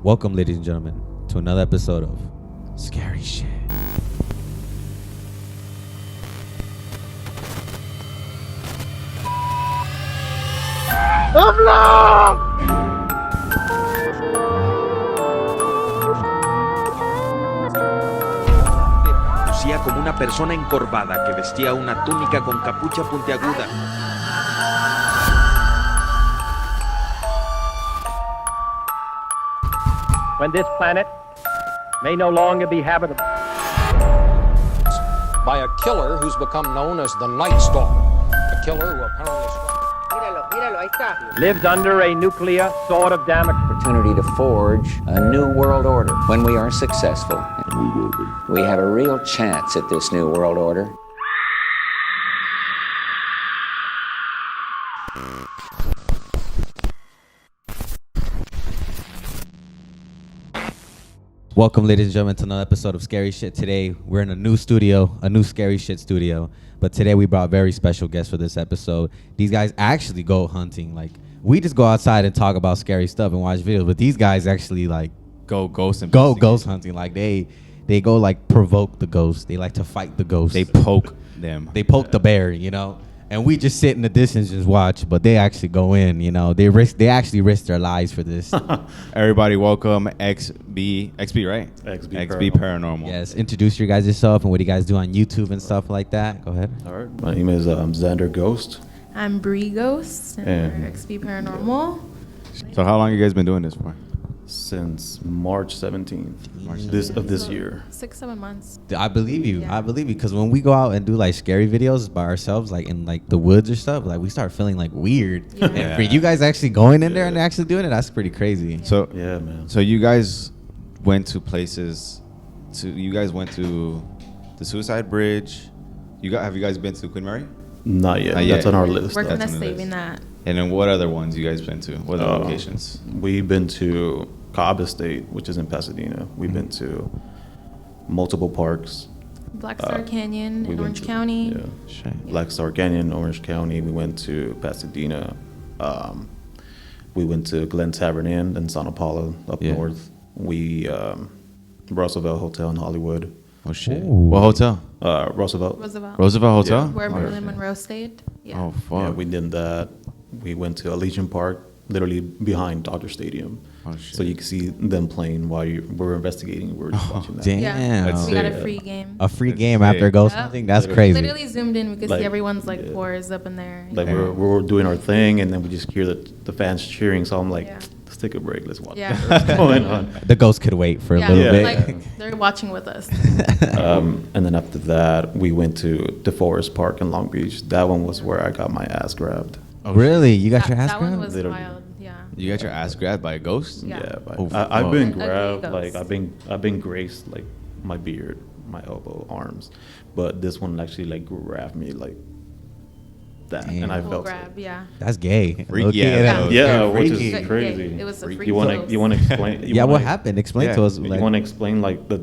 Welcome, ladies and gentlemen, to another episode of Scary Shit. Lucía como una persona encorvada que vestía una túnica con capucha puntiaguda. When this planet may no longer be habitable. By a killer who's become known as the Night Stalker. A killer who apparently Míralo, ahí está. Lives under a nuclear sword of Damocles. Opportunity to forge a new world order. When we are successful, we have a real chance at this new world order. Welcome, ladies and gentlemen, to another episode of Scary Shit. Today, we're in a new studio, a new Scary Shit studio. But today, we brought very special guests for this episode. These guys actually go hunting. Like, we just go outside and talk about scary stuff and watch videos. But these guys actually, like, go ghost hunting. Like, they go, like, provoke the ghost. They like to fight the ghost. They poke them. They poke the bear, you know? And we just sit in the distance and just watch, but they actually go in, you know. They actually risk their lives for this. Everybody, welcome XB, right? XB Paranormal. Yes, introduce your guys yourself and what you guys do on YouTube and stuff like that. Go ahead. All right, my name is Xander Ghost. I'm Bree Ghost, and we're XB Paranormal. So how long you guys been doing this for? Since March 17th of this year. 6-7 months. I believe you. Yeah. I believe you, because when we go out and do like scary videos by ourselves, like in like the woods or stuff, like we start feeling like weird. Yeah. And for you guys actually going in there and actually doing it, that's pretty crazy. So Yeah, man. So you guys went to places. You guys went to the Suicide Bridge. Have you guys been to Queen Mary? Not yet. Not yet. That's on our list. We're kind That's of on the saving list. that. And then what other ones you guys been to? What other locations? We've been to Cobb Estate, which is in Pasadena. We've been to multiple parks. Black Star Canyon we in went Orange to- County. Yeah. Shit. Black Star Canyon, Orange County. We went to Pasadena. We went to Glen Tavern Inn in Santa Paula up north. We Roosevelt Hotel in Hollywood. Oh shit. What hotel? Roosevelt. Roosevelt Hotel. Where Marilyn Monroe stayed. Yeah. Oh fuck. Yeah, we did that. We went to Allegiant Park, literally behind Dodger Stadium. Oh, shit. So you can see them playing while we're investigating. We're just watching that. Damn. Yeah. That's We got sick. a free game. A free That's game sick. after ghost Yep. hunting? That's Literally. crazy. Literally zoomed in. We could Like, see everyone's like yeah. pores up in there. Like we're doing our thing, and then we just hear the fans cheering. So I'm like, Yeah. let's take a break. Let's watch Yeah. what's going on. The ghost could wait for yeah, a little Yeah. bit. like they're watching with us. And then after that, we went to DeForest Park in Long Beach. That one was where I got my ass grabbed. Really? You got your ass that one grabbed? was Literally. wild. Yeah. You got your ass grabbed by a ghost? Yeah. But Oh, I've been fuck. grabbed, Ugly like ghost. I've been graced like my beard, my elbow, arms, but this one actually like grabbed me like that, Damn. and I Full felt grab. Yeah. That's gay. Freaky Low-key, ass that- ghost. yeah, which freaky. is crazy. It was a freaky You want ghost. to explain? Yeah, what happened? Explain to us. You Like, want to explain like the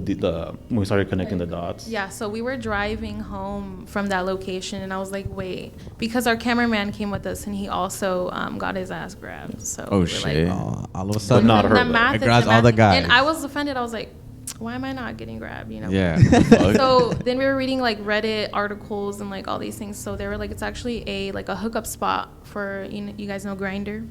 when we started connecting the dots? Yeah, so we were driving home from that location, and I was like, wait, because our cameraman came with us, and he also got his ass grabbed. So Oh, we were shit. all of a sudden, not the her, though. math is Congrats the all the math. guys. And I was offended. I was like, why am I not getting grabbed? You know? Yeah. So then we were reading like Reddit articles and like all these things. So they were like, it's actually a hookup spot for you guys know Grindr.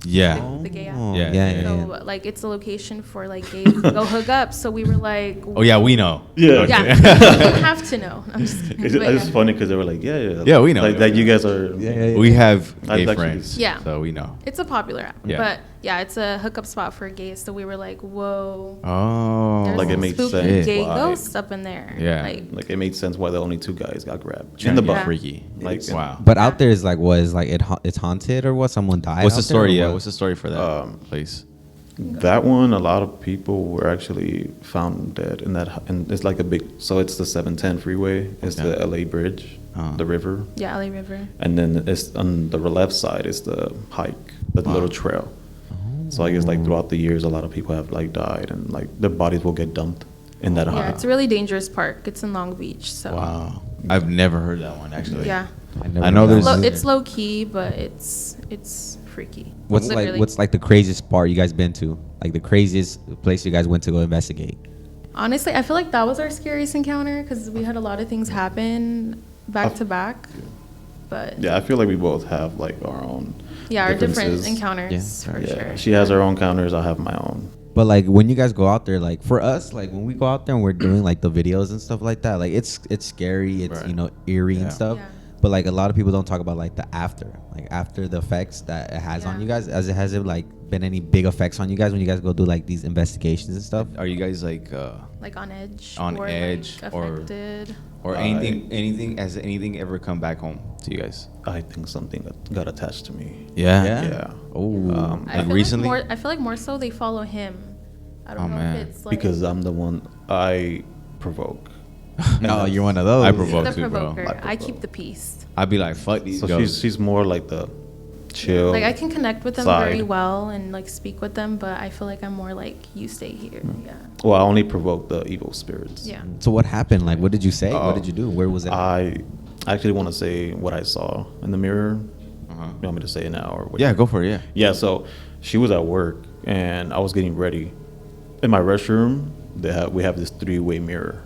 Yeah. The gay app. Oh, Yeah, yeah. So like it's a location for like gays to go hook up. So we were like, Oh yeah, we know. Yeah. yeah, you have to know. I'm just kidding. It's But just yeah. funny because they were like, yeah, Yeah, we know. like that. You guys are, We have I've gay actually- friends. Yeah. So we know. It's a popular app. Yeah. But yeah, it's a hookup spot for gays. So we were like, whoa. Oh. There's Like, it some makes spooky sense gay why. ghosts up in there. Yeah. like it made sense why the only two guys got grabbed Trying in the to get butt. freaky. Like, wow. But out there is like, what is like it's haunted or what? Someone died. What's the out there, story? or Yeah. what? What's the story for that place? That one, a lot of people were actually found dead in that, and it's like a big. So it's the 710 freeway. It's Okay. the LA Bridge, the river, Yeah, LA River. and then it's on the left side is the hike, the little trail. So I guess like throughout the years, a lot of people have like died, and like their bodies will get dumped in that Yeah, hike. it's a really dangerous park. It's in Long Beach. So Wow. I've never heard that one actually. yeah. never I know knew that there's- one. It's low key, but it's freaky. What's Literally. like the craziest part you guys been to? Like the craziest place you guys went to go investigate. Honestly, I feel like that was our scariest encounter because we had a lot of things happen back to back. But Yeah, I feel like we both have like our own. yeah, our different differences. encounters for sure. She has her own counters. I have my own. But like when you guys go out there, like for us, like when we go out there and we're doing like the videos and stuff like that, like it's scary, it's Right. Eerie Yeah. and stuff. Yeah. But like a lot of people don't talk about like the after the effects that it has on Yeah. you guys. Has it like been any big effects on you guys when you guys go do like these investigations and stuff? Are you guys like Like on edge. On or edge like or- affected. or anything? Has anything ever come back home to you guys? I think something got attached to me. Yeah. Oh, I like feel recently? I feel like more so they follow him. I don't Oh, know man. if it's like Because I'm the one I provoke. No, you're one of those. I the provoke too, bro. provoker. I provoke. keep the peace. I'd be like, fuck these So girls. she's more like the chill. Like I can connect with them side. very well and like speak with them, but I feel like I'm more like you stay here. Yeah. Well, I only provoke the evil spirits. Yeah. So what happened? Like, what did you say? Oh. What did you do? Where was it? I actually want to say what I saw in the mirror. Uh-huh. You want me to say it now or what? Yeah, go for it. Yeah. Yeah, so she was at work and I was getting ready. In my restroom, we have this 3-way mirror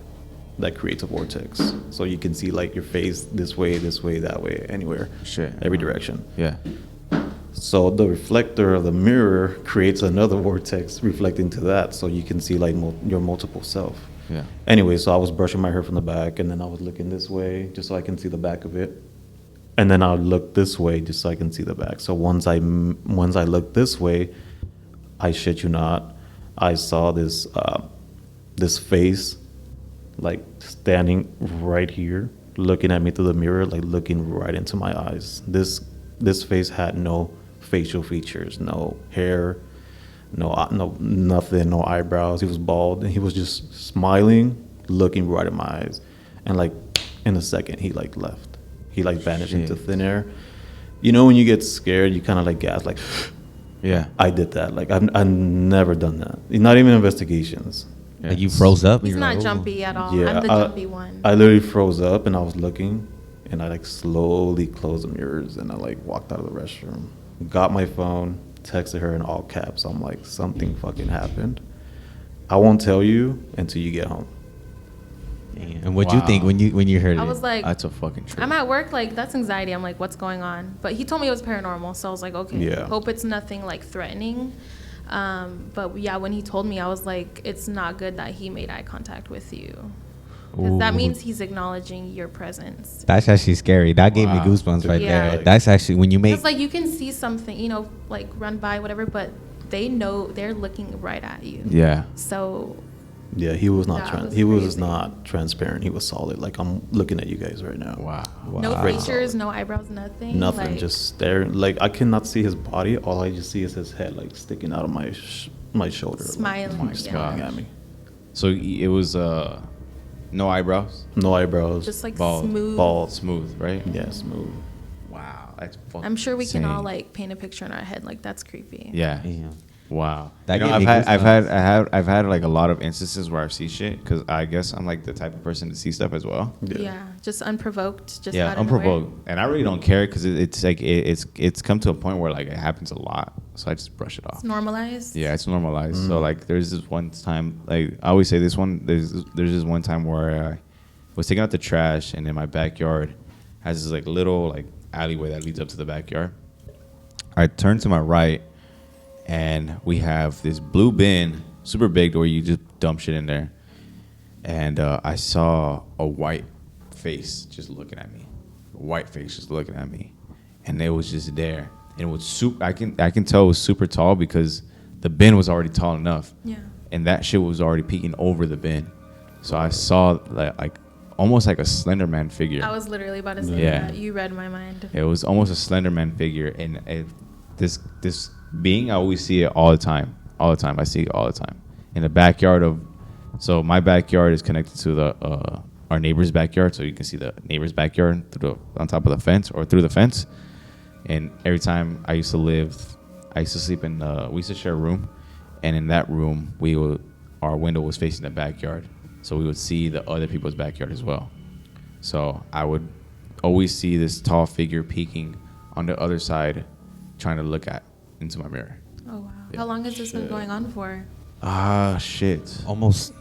that creates a vortex. So you can see like your face this way, that way, anywhere. Shit. Every direction. Yeah. So the reflector of the mirror creates another vortex reflecting to that, so you can see like your multiple self. Yeah. Anyway, so I was brushing my hair from the back, and then I was looking this way just so I can see the back of it, and then I would look this way just so I can see the back. So once I looked this way, I shit you not, I saw this face, like standing right here, looking at me through the mirror, like looking right into my eyes. This face had no facial features, no hair, no nothing, no eyebrows. He was bald, and he was just smiling, looking right at my eyes. And like in a second, he like left. He like vanished into thin air. You know when you get scared, you kind of like gasp, like. Yeah. I did that. Like I've never done that. Not even investigations. Like you froze up. He's You're not like, "Ooh." jumpy at all. Yeah, I'm the jumpy one. I literally froze up and I was looking, and I like slowly closed the mirrors and I like walked out of the restroom, got my phone, texted her in all caps. I'm like, something fucking happened. I won't tell you until you get home. And what'd you think when you heard it? I was like, That's a fucking trip. I'm at work, like that's anxiety. I'm like, what's going on? But he told me it was paranormal, so I was like, okay, Yeah. hope it's nothing like threatening. But yeah, when he told me, I was like, it's not good that he made eye contact with you. Because that Ooh. means he's acknowledging your presence. That's actually scary. That gave me Wow. goosebumps right Yeah. there. That's actually when you make. Because like you can see something, you know, like run by whatever, but they know they're looking right at you. Yeah. So Yeah, he was not. That was He was crazy. not transparent. He was solid. Like I'm looking at you guys right now. Wow. no Wow. features, no eyebrows, nothing. Nothing, like, just staring. Like I cannot see his body. All I just see is his head, like sticking out of my shoulder, Smiling, like, smiling yeah. at me. So it was no eyebrows, No eyebrows. just like Bald. smooth. bald. smooth, right? Yeah, smooth. Wow. That's fucking I'm sure we can all insane. like paint a picture in our head. Like that's creepy. Yeah. Yeah. Wow. That You know, gave me I've had like a lot of instances where I've seen shit because I guess I'm like the type of person to see stuff as well. Yeah, just unprovoked. Just Yeah, out of nowhere. unprovoked, and I really don't care because it's like it's come to a point where like it happens a lot, so I just brush it off. It's normalized. Yeah, it's normalized. So like, there's this one time, like I always say this one. There's this one time where I was taking out the trash, and in my backyard has this like little like alleyway that leads up to the backyard. I turn to my right, and we have this blue bin, super big, where you just dump shit in there. And I saw a white face just looking at me, a white face just looking at me, and it was just there. And it was super. I can tell it was super tall because the bin was already tall enough. Yeah. And that shit was already peeking over the bin, so I saw like almost like a Slender Man figure. I was literally about to say Yeah. that. You read my mind. It was almost a Slender Man figure, and this being, I always see it all the time. All the time, I see it all the time in the backyard of. So my backyard is connected to the our neighbor's backyard, so you can see the neighbor's backyard on top of the fence or through the fence. And every time I used to sleep in. We used to share a room, and in that room our window was facing the backyard, so we would see the other people's backyard as well. So I would always see this tall figure peeking on the other side, trying to look into my mirror. Oh wow. How long has this been going on for? Shit. Almost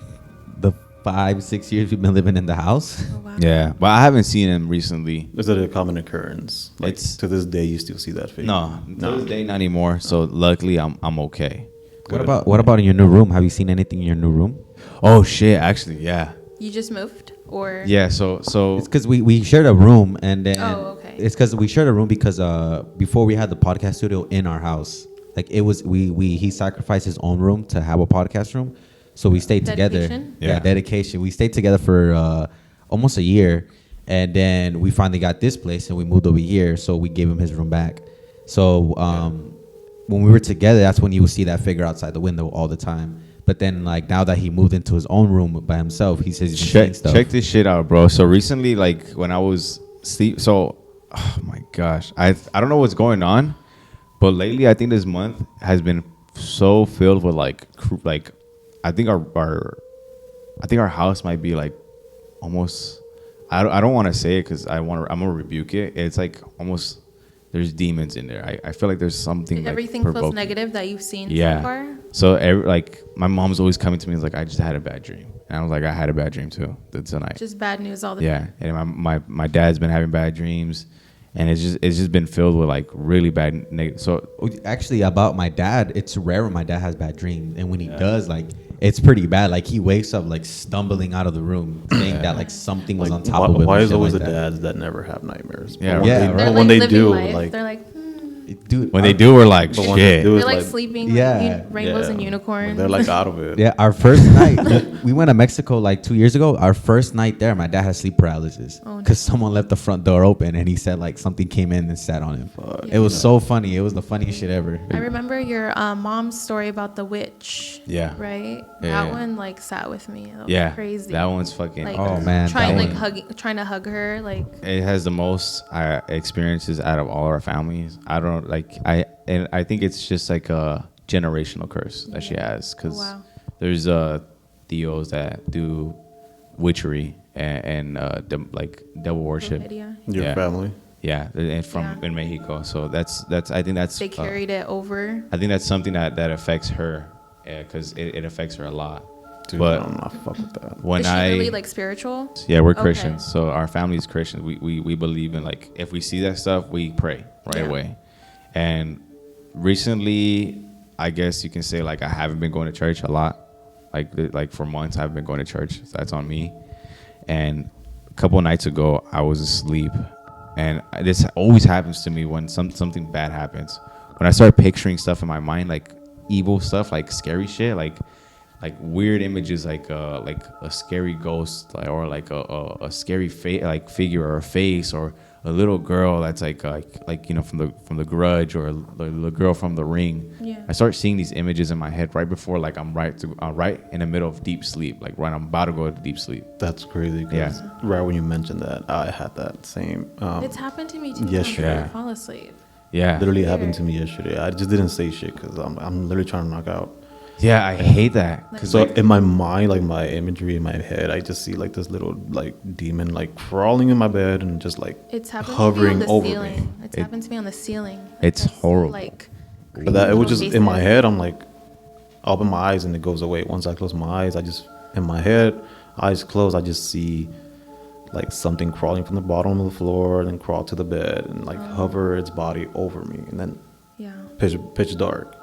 the 5-6 years we've been living in the house. Oh wow. Yeah, but I haven't seen him recently. Is it a common occurrence? Like, to this day, you still see that figure? No, to this day, not anymore. So luckily, I'm okay. What about in your new room? Have you seen anything in your new room? Oh shit! Actually, yeah. You just moved, or? Yeah. So It's because we shared a room, and then Oh, okay. it's because we shared a room because before we had the podcast studio in our house, like it was he sacrificed his own room to have a podcast room, so we stayed together. Dedication? Yeah, dedication. We stayed together for almost a year, and then we finally got this place, and we moved over here, so we gave him his room back. So when we were together, that's when you would see that figure outside the window all the time. But then, like, now that he moved into his own room by himself, he says he's been seeing stuff. check this shit out, bro. So recently, like when I was oh my gosh, I don't know what's going on, but lately I think this month has been so filled with like I think our house might be like almost. I don't want to say it because I'm gonna rebuke it. It's like almost there's demons in there. I feel like there's something. Everything like, feels negative that you've seen yeah. so far. So like my mom's always coming to me and like I just had a bad dream, and I was like I had a bad dream too tonight. Just bad news all the Yeah, time. and my dad's been having bad dreams, and it's just been filled with like really bad negative. So Actually, about my dad, it's rare when my dad has bad dreams, and when he does, like it's pretty bad. Like he wakes up like stumbling out of the room, saying that like something was Like, on top of him. why and is shit always like the that. dads that never have nightmares? Yeah, But when yeah, they, right. but They're when like they living do, life. like They're like, Dude, when they do, we're like but when they shit. do, they're it's like like sleeping, Yeah. rainbows and unicorns. they're like out of it. Yeah, our first night, we went to Mexico like 2 years ago. Our first night there, my dad had sleep paralysis Oh, no. because someone left the front door open, and he said like something came in and sat on him. It was so funny. It was the funniest shit ever. I remember your mom's story about the witch. Yeah. Right? Yeah, that yeah. one like sat with me. That was Yeah, crazy. that one's fucking. Like, Oh, man, Trying that like one. trying to hug her, like It has the most experiences out of all our families. I don't like I think it's just like a generational curse that she has because Wow. there's theos that do witchery and like devil worship. Brujeria. Your Yeah. family. Yeah, and from Yeah. in Mexico. So that's I think that's They carried it over. I think that's something that affects her because it affects her a lot. Dude, But I'm not fuck with that. when Is she I really like spiritual? Yeah, we're Okay. Christians. So our family is Christians. We believe in like if we see that stuff, we pray right Yeah. away. And recently, I guess you can say like I haven't been going to church a lot. Like for months, I've been going to church. So that's on me. And a couple of nights ago, I was asleep, and this always happens to me when something bad happens. When I start picturing stuff in my mind, like evil stuff, like scary shit, like weird images, like a scary ghost, or like a scary figure or a face, or a little girl that's like you know from the Grudge, or the girl from The Ring. Yeah. I start seeing these images in my head right before like I'm right in the middle of deep sleep, like right I'm about to go to deep sleep. That's crazy. 'Cause Yeah. right when you mentioned that, I had that same. It's happened to me too. yesterday. When I fall asleep. Yeah, Literally happened to me yesterday. I just didn't say shit because I'm literally trying to knock out. yeah, I hate that. Cause So like, in my mind, like my imagery in my head, I just see like this little like demon like crawling in my bed and just like It's happened hovering to me on the over ceiling. me. It's happened to me on the ceiling. It's That's, horrible. Like, But that it was just in my faces. head. I'm like, I open my eyes and it goes away. Once I close my eyes, I just in my head, eyes closed, I just see like something crawling from the bottom of the floor and then crawl to the bed and like hover its body over me and then Yeah. pitch dark.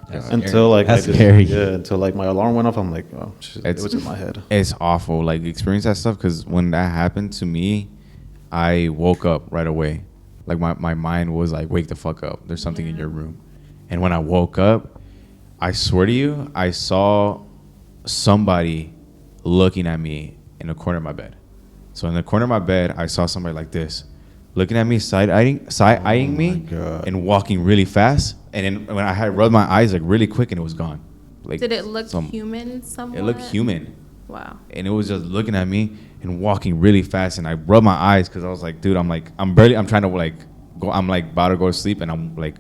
That's Until like That's I just, scary. yeah, until like my alarm went off, I'm like, oh shit, it It's- was in my head. it's awful. Like experience that stuff because when that happened to me, I woke up right away. Like my mind was like, wake the fuck up. There's something in your room. And when I woke up, I swear to you, I saw somebody looking at me in the corner of my bed. So in the corner of my bed, I saw somebody like this, looking at me, side-eyeing me, God. and walking really fast. And then when I had rubbed my eyes like really quick, and it was gone. Like Did it look some- human somewhat? It looked human. Wow. And it was just looking at me and walking really fast, and I rubbed my eyes because I was like, dude, I'm trying to like go, I'm like about to go to sleep, and I'm like,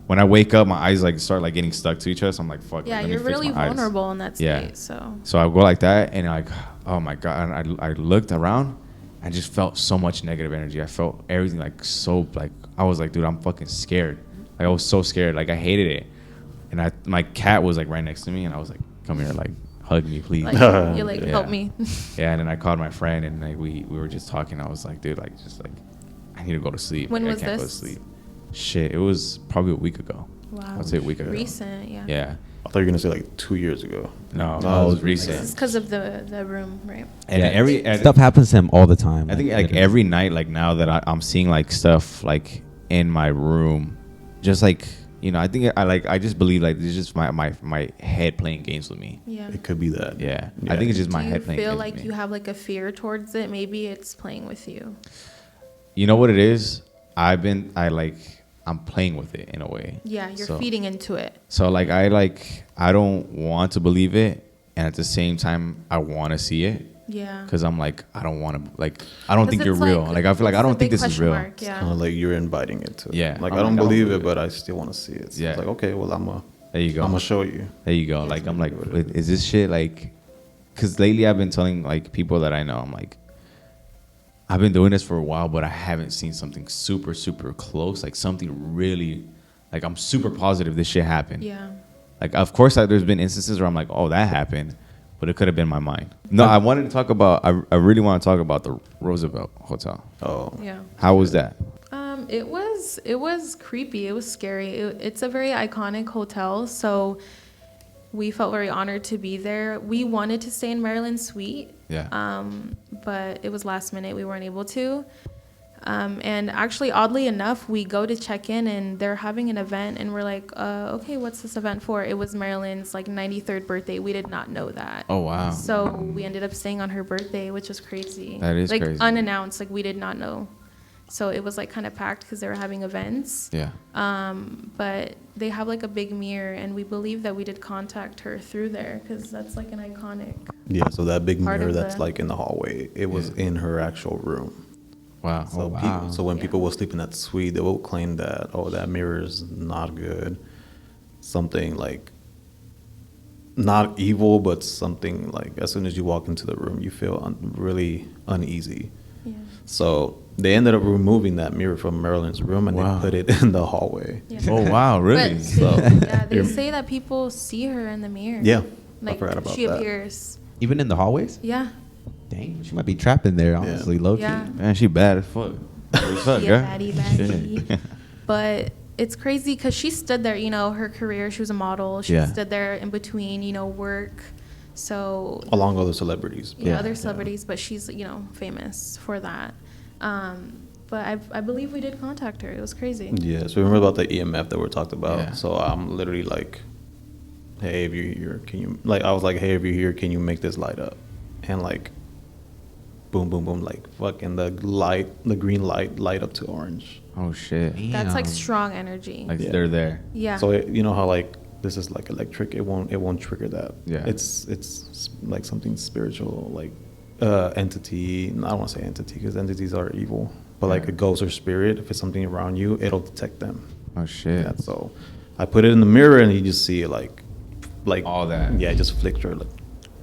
when I wake up, my eyes like start like getting stuck to each other, so I'm like, fuck. Yeah, let me you're fix really my eyes. vulnerable in that state. Yeah. So So I go like that, and like, oh my god, and I looked around, I just felt so much negative energy. I felt everything like so like I was like, dude, I'm fucking scared. Like I was so scared, like I hated it. and my cat was like right next to me, and I was like, "Come here, like hug me, please." Like, you're like, help me. Yeah, and then I called my friend, and like we were just talking. I was like, "Dude, like just like I need to go to sleep. When like, was I can't this? go to sleep." Shit, it was probably a week ago. Wow. I'd say a week ago. Recent, yeah. Yeah. I thought you were gonna say like 2 years ago. No, No, it was It's recent. because of the room, right? And Stuff happens to him all the time. I think like every night, like now that I'm seeing like stuff like in my room, just like I think I just believe like it's just my head playing games with me. Yeah. It could be that. Yeah, I think it's just my Do you head playing feel games like with you me. have like a fear towards it? Maybe it's playing with you. You know what it is? I'm playing with it in a way. Yeah, you're So- feeding into it. So like I don't want to believe it, and at the same time I want to see it. Yeah. Because I'm like I don't want to I don't think it's you're real. Like I feel like I it's a don't think big this is question real. mark, yeah. Kind of like you're inviting it to. Yeah. Like I'm I don't like, I don't believe believe it, but I still want to see it. So Yeah. It's like, okay, well There you go. I'm gonna show you. There you go. Like I'm like, is this shit like? Because lately I've been telling like people that I know, I'm like, I've been doing this for a while, but I haven't seen something super super close, like something really, like I'm super positive this shit happened. Yeah. Like of course there's been instances where I'm like, oh that happened, but it could have been my mind. No, I wanted to talk about. I really want to talk about the Roosevelt Hotel. Oh. Yeah. How was that? It was creepy. It was scary. It's a very iconic hotel, so we felt very honored to be there. We wanted to stay in Maryland Suite. Yeah. But it was last minute. We weren't able to. And actually, oddly enough, we go to check in and they're having an event, and we're like, okay, what's this event for? It was Marilyn's like 93rd birthday. We did not know that. Oh wow. So we ended up staying on her birthday, which was crazy. That is like crazy. unannounced, like we did not know. So it was like kind of packed because they were having events. Yeah. But they have like a big mirror, and we believe that we did contact her through there because that's like an iconic. Yeah. So that big Part mirror of that's the- like in the hallway, it was in her actual room. Wow. So, wow. so when Yeah. people will sleep in that suite, they will claim that, oh, that mirror is not good. Something like not evil, but something like as soon as you walk into the room, you feel really uneasy. Yeah. So they ended up removing that mirror from Marilyn's room and Wow. they put it in the hallway. Yeah. Oh wow, really? But So- they say that people see her in the mirror. Yeah, Like I forgot about she that. appears. Even in the hallways. Yeah. Dang, she might be trapped in there. Honestly, low key. Yeah. Man, she bad as fuck. What's up, She a girl? baddie, baddie. But it's crazy because she stood there, her career, she was a model. She Yeah. stood there in between, work. So, Along other celebrities. other celebrities, but she's, famous for that. But I believe we did contact her. It was crazy. Yeah, so remember about the EMF that we talked about? Yeah. So I'm literally like, hey, if you're here, can you, like, I was like, hey, if you're here, can you make this light up? And like, boom, boom, boom, like fucking the green light up to orange. Oh shit. That's like Damn. strong energy. Like Yeah. they're there. Yeah. So you know how like this is like electric, it won't trigger that. Yeah. It's like something spiritual, like entity. I don't want to say entity because entities are evil, but like Yeah. a ghost or spirit, if it's something around you, it'll detect them. Oh shit. Yeah, so I put it in the mirror and you just see it like All that. Yeah, it just flicker. Like,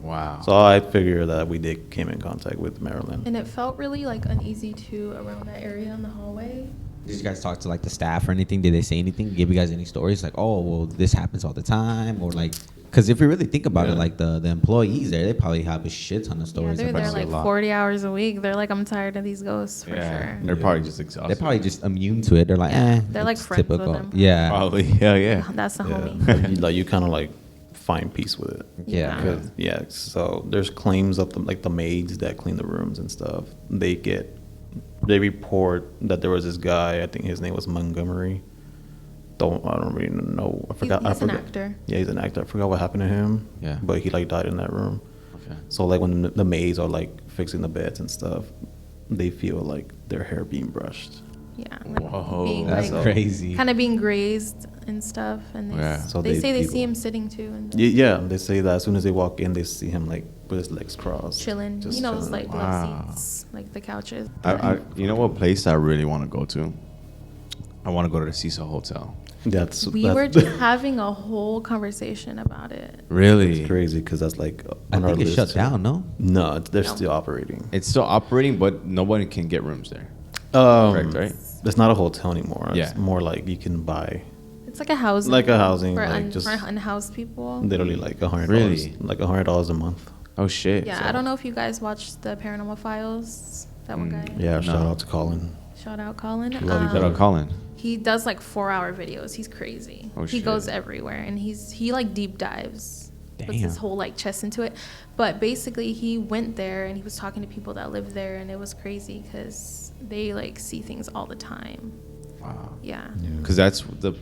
Wow. so I figured that we came in contact with Marilyn. And it felt really like uneasy too around that area in the hallway. Did you guys talk to like the staff or anything? Did they say anything? Give you guys any stories? Like, oh, well, this happens all the time, or like, because if you really think about it, like the employees there, they probably have a shit ton of Yeah, stories. they're about there it. like 40 hours a week. They're like, I'm tired of these ghosts for yeah. sure. They're probably just exhausted. They're probably just immune to it. They're like, They're like it's friends with typical. them. Yeah, Probably. Hell yeah. That's the Yeah. homie. Like you kind of like find peace with it. yeah. Yeah. Yeah, so there's claims of the maids that clean the rooms and stuff. They report that there was this guy. I think his name was Montgomery. I don't really know. I forgot. He's an actor. Yeah, he's an actor. I forgot what happened to him. Yeah. but he like died in that room. Okay. So like when the maids are like fixing the beds and stuff, they feel like their hair being brushed. Yeah. Like Whoa. being, That's like, crazy. kind of being grazed and stuff. And they, Yeah. So they say they people- see him sitting too. And Yeah, they say that as soon as they walk in, they see him like with his legs crossed, chilling. just It's chilling. like Wow. love seats, like the couches. You know what place I really want to go to? I want to go to the Cecil Hotel. That's We that's were just having a whole conversation about it. Really? crazy because that's like I on our think it list shut too. down. No, No, they're No. still operating. It's still operating, but nobody can get rooms there. Um, Correct, right? It's not a hotel anymore. It's Yeah. more like you can buy. It's like a housing. Like a housing, for, like just for unhoused people. literally like $100. Really? Like $100 a month. Oh shit. Yeah, So- I don't know if you guys watched the Paranormal Files. That one guy. Yeah, shout No. out to Colin. Shout out Colin. Love you, Shout brother. out Colin. He does like 4-hour videos. He's crazy. Oh, he shit. goes everywhere, and he like deep dives, puts his Damn. whole like chest into it. But basically, he went there and he was talking to people that live there, and it was crazy because they like see things all the time. Wow. Yeah. Because that's the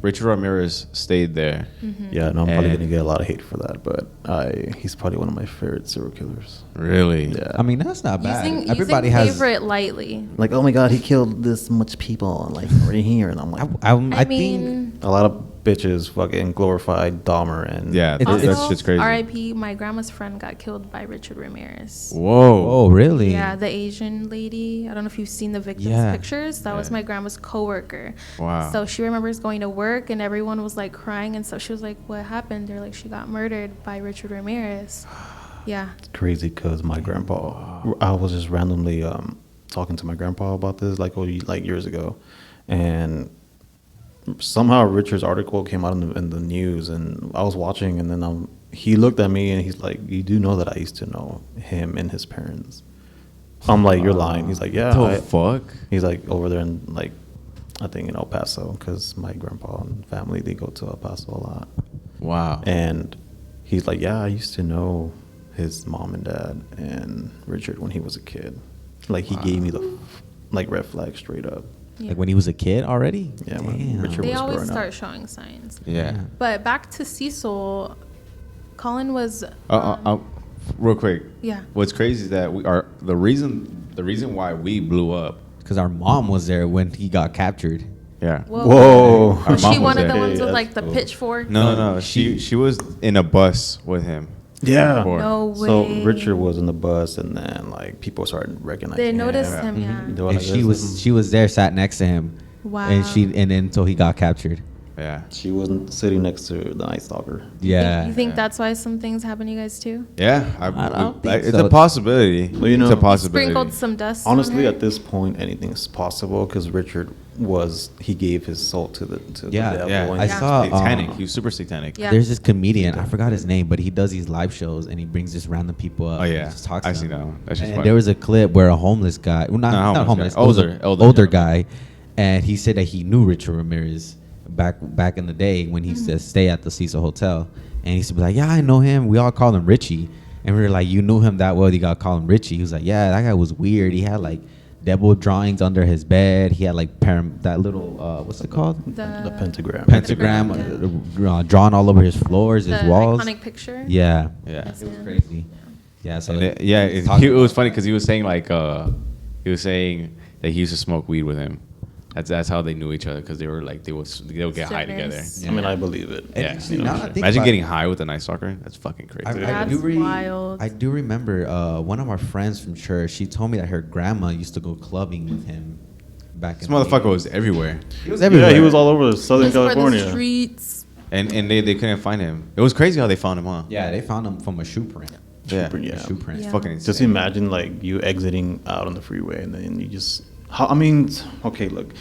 Richard Ramirez stayed there. Yeah, no, I'm probably And- gonna get a lot of hate for that, but he's probably one of my favorite serial killers. Really? Yeah. I mean, that's not bad. Using Everybody has. favorite lightly. Like, oh my god, he killed this much people, like right here, and I'm like, I think mean, a lot of bitches fucking glorified Dahmer, and Yeah, It- that it's- shit's crazy. R.I.P. My grandma's friend got killed by Richard Ramirez. Whoa. Oh, really? Yeah, the Asian lady. I don't know if you've seen the victim's Yeah. pictures. That was Yeah. my grandma's coworker. Wow. So she remembers going to work and everyone was like crying and stuff. She was like, "What happened?" They're like, "She got murdered by Richard Ramirez." Yeah. crazy because my grandpa, I was just randomly talking to my grandpa about this like years ago, and somehow Richard's article came out in the news, and I was watching, and then he looked at me and he's like, "You do know that I used to know him and his parents?" I'm like, "You're lying." He's like, "Yeah." The fuck? He's like over there in like, I think in El Paso, because my grandpa and family, they go to El Paso a lot. Wow. And he's like, "Yeah, I used to know his mom and dad and Richard when he was a kid." Like, he gave me the like red flag straight up. Yeah. Like when he was a kid already? Yeah, when Damn. Richard They was always growing start up. showing signs. Yeah. But back to Cecil, Colin was Real quick. Yeah. What's crazy is that we are the reason why we blew up. Because our mom was there when he got captured. Yeah. Whoa. Our Was mom she was one of there. the ones Hey, with like that's the cool. pitchfork? No. She was in a bus with him. Yeah. Before. No way. So Richard was in the bus, and then like people started recognizing They him. noticed him, yeah. They were And like, she was there, sat next to him. Wow. And then until he got captured. Yeah. She wasn't sitting next to the Night Stalker. Yeah. You think that's why some things happen to you guys too? Yeah. I don't think it's so. a possibility. Well, you know, it's a possibility. Sprinkled some dust. Honestly, on at this point, anything's possible because Richard he gave his soul to the Yeah, devil. Yeah. and I Yeah. saw satanic. He was super satanic. Yeah. There's this comedian, I forgot his name, but he does these live shows and he brings just random people up. Oh, and yeah. he just talks I to see them. that one. That's just And funny. there was a clip where a homeless guy, well, not homeless homeless, guy. it was a Older older gentleman. guy, and he said that he knew Richard Ramirez back in the day when he used to stay at the Cecil Hotel, and he used to be like, "Yeah, I know him. We all call him Richie." And we were like, "You knew him that well? You got to call him Richie?" He was like, "Yeah, that guy was weird. He had like devil drawings under his bed. He had like that little what's it called? the pentagram. Pentagram drawn all over his floors, The his walls. iconic picture. Yeah, Yeah. it was crazy. Yeah, so It was funny because he was saying like he was saying that he used to smoke weed with him. That's how they knew each other because they were like they would get high together. Siblings. I mean, I believe it. Yeah. Actually, now that I think Imagine about getting it, high with a Night Stalker. That's fucking crazy. That's wild. I do remember one of our friends from church. She told me that her grandma used to go clubbing with him back. This in the motherfucker day. was everywhere, He was everywhere. Yeah, he was all over Southern Just for the California. streets. and they couldn't find him. It was crazy how they found him, huh? Yeah, they found him from a shoe print. Yeah. Yeah. A shoe print. Yeah. Fucking insane. Just imagine like you exiting out on the freeway, and then you just. I mean, okay, look.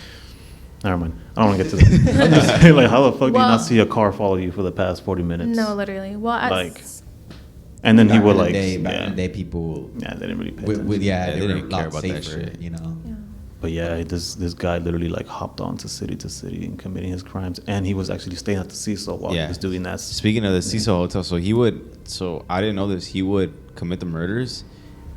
Never mind. I don't want to get to this. I'm just saying, like, how the fuck do you Well- not see a car follow you for the past 40 minutes? No, literally. Well, Like, and then he Back would in the like, day, back yeah, in the day, people. yeah, they didn't really pay With, attention. yeah, they they were didn't a care lot about that safer, shit. you know. yeah. But yeah, this guy literally like hopped on to city and committing his crimes, and he was actually staying at the Cecil while he was doing that. Speaking of the Cecil Hotel, so I didn't know this. He would commit the murders,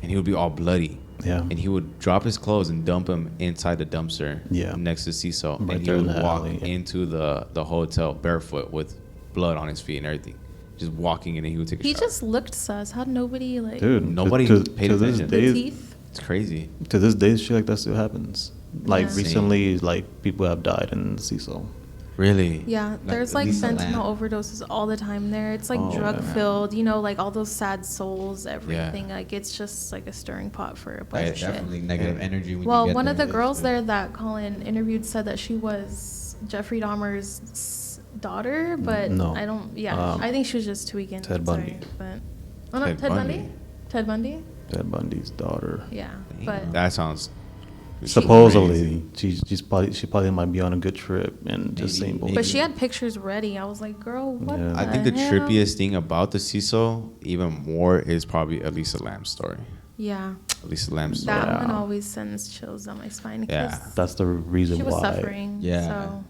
and he would be all bloody. Yeah. And he would drop his clothes and dump them inside the dumpster. Yeah. Next to Cecil, Right and he there in would the walk alley, yeah. into the hotel barefoot with blood on his feet and everything, just walking in, and he would take a He shower. just looked sus. How nobody like Dude, Nobody paid to this attention. the day, teeth? It's crazy. to this day, shit like that still happens. Like Yeah. recently, like people have died in Cecil. Really? Yeah, there's like Lisa Lamb. fentanyl overdoses all the time there. It's like Oh, drug yeah. filled, you know, like all those sad souls, everything. Like it's just like a stirring pot for a bunch Right, of shit. definitely negative energy. When Well, you get one of there. the girls there that Colin interviewed said that she was Jeffrey Dahmer's daughter, but No. I don't. Yeah, I think she was just tweaking. Ted Bundy. But oh no, Ted Ted Bundy. Bundy. Ted Bundy. Ted Bundy's daughter. Yeah, Damn. but That sounds Supposedly, she probably might be on a good trip and just saying bullshit. But she had pictures ready. I was like, girl, what? Yeah. The I think the hell? trippiest thing about the Cecil even more is probably Elisa Lam's story. Yeah, Elisa Lam's story. that Yeah. one always sends chills down my spine. Yeah. Because That's the reason she was why. suffering. Yeah. So.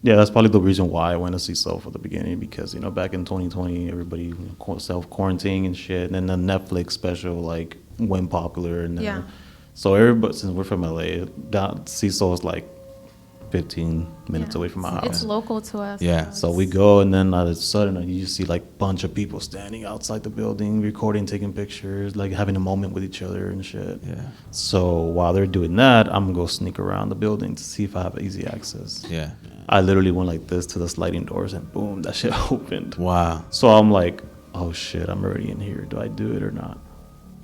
Yeah, that's probably the reason why I went to Cecil for the beginning, because back in 2020, everybody self quarantining and shit, and then the Netflix special like went popular, and then Yeah. so everybody, since we're from LA, that Cecil is like 15 minutes Yeah. away from my house. It's local to us. Yeah. So we go, and then all of a sudden you just see like bunch of people standing outside the building, recording, taking pictures, like having a moment with each other and shit. Yeah. So while they're doing that, I'm gonna go sneak around the building to see if I have easy access. Yeah. I literally went like this to the sliding doors, and boom, that shit opened. Wow. So I'm like, oh shit, I'm already in here. Do I do it or not?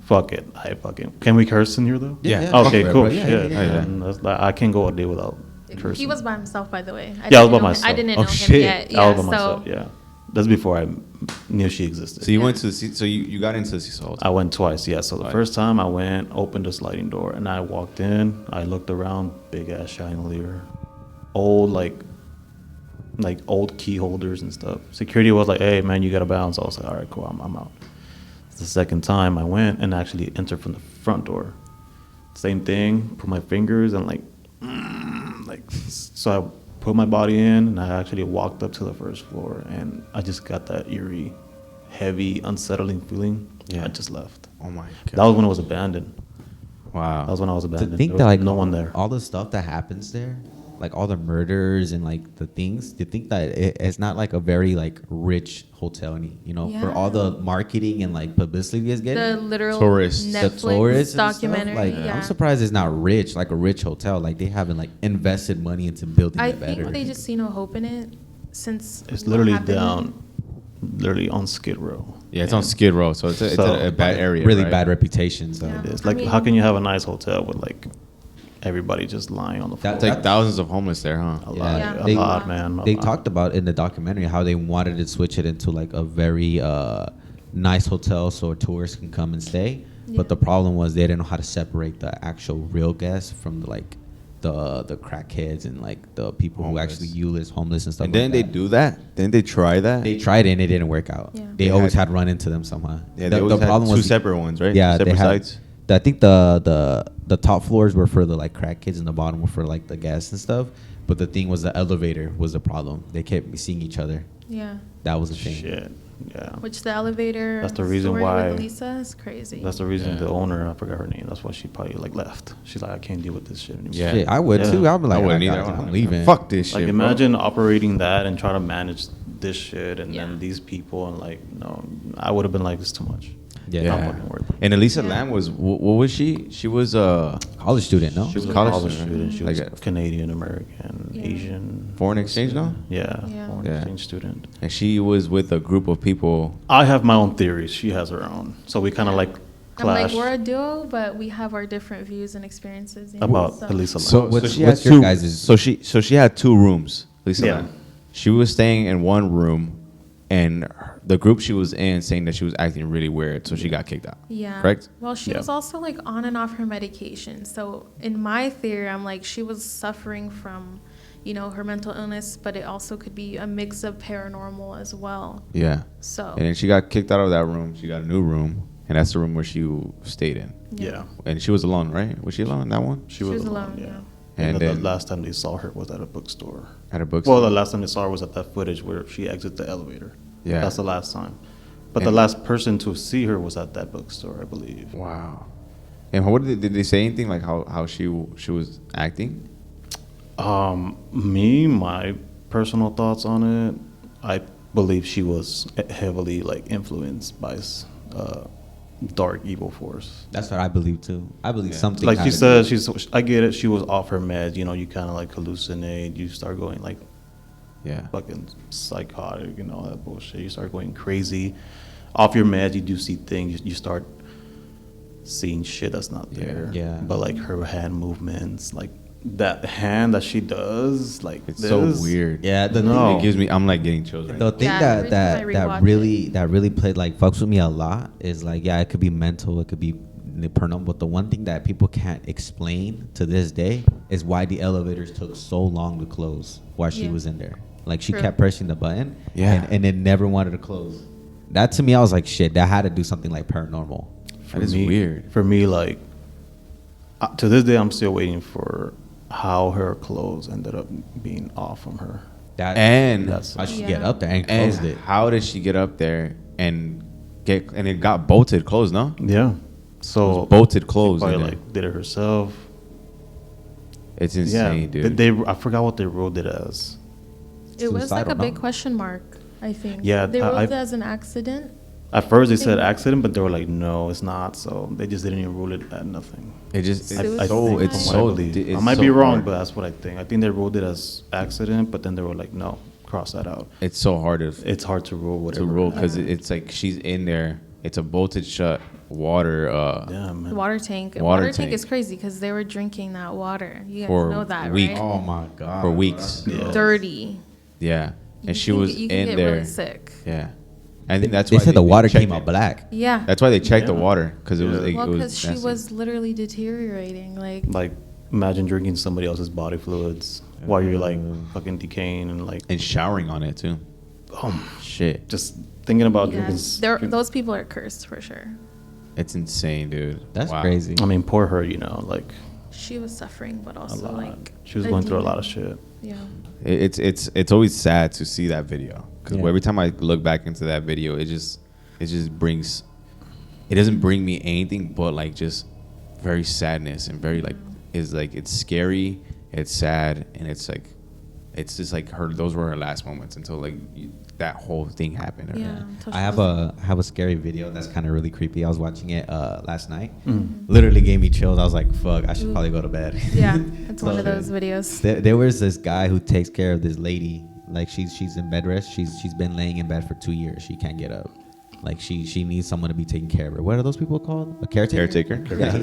Fuck it. I fucking. Can we curse in here though? Yeah. Okay, Fuck it, cool. bro. Yeah, Shit. yeah, yeah. And that's like, I can't go a day without cursing. He was by himself, by the way. Yeah, I was by didn't know him- myself. I didn't Oh, know him shit. yet. I Yeah, was by so myself. Yeah. That's before I knew she existed. So you went to so you got into the Cecil. I went twice, yeah. So the Twice. first time I went, opened the sliding door, and I walked in. I looked around, big ass chandelier, old like old key holders and stuff. Security was like, "Hey man, you gotta bounce." I was like, "All right, cool, I'm out." The second time I went and actually entered from the front door. Same thing. Put my fingers and so I put my body in, and I actually walked up to the first floor, and I just got that eerie, heavy, unsettling feeling. Yeah. I just left. Oh my god. That was when it was abandoned. Wow. That was when I was To abandoned. think There that was like no one there. all the stuff that happens there, like all the murders and like the things, to think that it's not like a very like rich hotel, for all the marketing and like publicity it's getting. the literal Tourists. The Netflix tourists and stuff, documentary. like yeah. I'm surprised it's not rich, like a rich hotel. Like they haven't like invested money into building I it better. think they just see no hope in it since It's what literally happened. down, literally on Skid Row. Yeah, it's on Skid Row, so it's So- a bad area. really right? bad reputation. So Yeah. It's I like, mean- how can you have a nice hotel with like everybody just lying on the floor? It's like thousands of homeless there, huh? a Yeah. lot, Yeah. a They- lot, man. a they lot. talked about in the documentary how they wanted to switch it into like a very nice hotel so tourists can come and stay. Yeah. But the problem was they didn't know how to separate the actual real guests from the crackheads and like the people Homeless. who actually homeless and stuff. And then like they that. do that. Then they try that. They tried it and it didn't work out. Yeah. They They always had- had run into them somehow. Yeah, they always had two separate ones, right? Yeah, Two they separate had. sites. I think the top floors were for the like crack kids and the bottom were for like the guests and stuff. But the thing was the elevator was the problem. They kept seeing each other. Yeah. That was the thing. Shit. Yeah. Which the elevator. That's the reason story why- With Lisa is crazy. That's the reason Yeah. the owner, I forgot her name. That's why she probably like left. She's like, I can't deal with this shit anymore. Yeah. Shit, I would Yeah. too. I'd be like, I wouldn't "I either. got it. I'm I'm leaving. Fuck this shit. Like bro. imagine operating that and try to manage this shit and Yeah. then these people and like no, I would have been like, it's too much. Yeah. Not Yeah. fucking worth it. And Elisa Yeah. Lam was what was she? She was College student, no? She was a college college student, student. She was like a- Canadian American, Yeah. Asian. foreign exchange, no? Yeah, Yeah. foreign Yeah. exchange student. And she was with a group of people. I have my own theories. She has her own. So we kind of like I'm like, clash we're a duo, but we have our different views and experiences. about so. Elisa Lam. So what So she she asked had your two. guys' So she had two rooms. Lisa Yeah. Lam. She was staying in one room, and the group she was in saying that she was acting really weird, so she got kicked out. Yeah. Correct? Well, she Yeah. was also like on and off her medication. So in my theory, I'm like, she was suffering from, her mental illness, but it also could be a mix of paranormal as well. Yeah. So. And then she got kicked out of that room. She got a new room, and that's the room where she stayed in. yeah. And she was alone, right? Was she alone in that one? She was alone, yeah. yeah. And And the then- last time they saw her was at a bookstore. At a bookstore. Well, the last time they saw her was at that footage where she exits the elevator. Yeah. That's the last time. But the And- last person to see her was at that bookstore, I believe. Wow. And what did they say anything like how she was acting? My personal thoughts on it, I believe she was heavily like influenced by dark evil force. That's what I believe too. I believe something. Like she happened. said, I get it. She was off her meds. You kind of like hallucinate. You start going like Yeah. fucking psychotic and all that bullshit. You start going crazy. Off your meds, you do see things. You start seeing shit that's not there. Yeah. But like her hand movements, like that hand that she does, like It's so this. weird. Yeah, the No. It gives me. I'm like getting chills right The now. thing Yeah, every time I rewatch that really played like fucks with me a lot is like, yeah, it could be mental, it could be the paranormal. But the one thing that people can't explain to this day is why the elevators took so long to close while she was in there. Like she kept pressing the button, and it never wanted to close. That to me, I was like, shit, that had to do something like paranormal. That is weird. For me, like to this day, I'm still waiting for how her clothes ended up being off from her. That's how she get up there and closed it. How did she get up there and it got bolted closed? No. Yeah. So bolted closed. Probably like did it herself. It's insane, dude. I forgot what they wrote it as. It was like a big question mark, I think. Yeah, they wrote it as an accident. At first they said accident, but they were like, no, it's not. So they just didn't even rule it at nothing. I might be wrong, but that's what I think. I think they ruled it as accident, but then they were like, no, cross that out. It's so hard it's hard to rule whatever. Because it's like she's in there. It's a bolted shut water. Water tank. Water tank is crazy because they were drinking that water. You guys know that, right? Oh my god. For weeks. Yeah. Dirty. Yeah, and she was in there. Really sick. Yeah, I think that's why they said the water came out black. Yeah, that's why they checked the water because it was. Because she was literally deteriorating. Like imagine drinking somebody else's body fluids while you're like fucking decaying and showering on it too. Oh shit! Just thinking about drinking. Those people are cursed for sure. It's insane, dude. That's crazy. I mean, poor her. She was suffering, but also like she was going through a lot of shit. Yeah. It's always sad to see that video because every time I look back into that video, it just brings. It doesn't bring me anything but like just very sadness and very like it's scary, it's sad, and it's just like those were her last moments until like that whole thing happened. Yeah. I have a scary video that's kind of really creepy. I was watching it last night. Literally gave me chills. I was like, fuck, I should probably go to bed. Yeah, it's one of those videos. There was this guy who takes care of this lady. Like she's in bed rest. She's been laying in bed for 2 years. She can't get up. Like she needs someone to be taking care of her. What are those people called? A caretaker? He's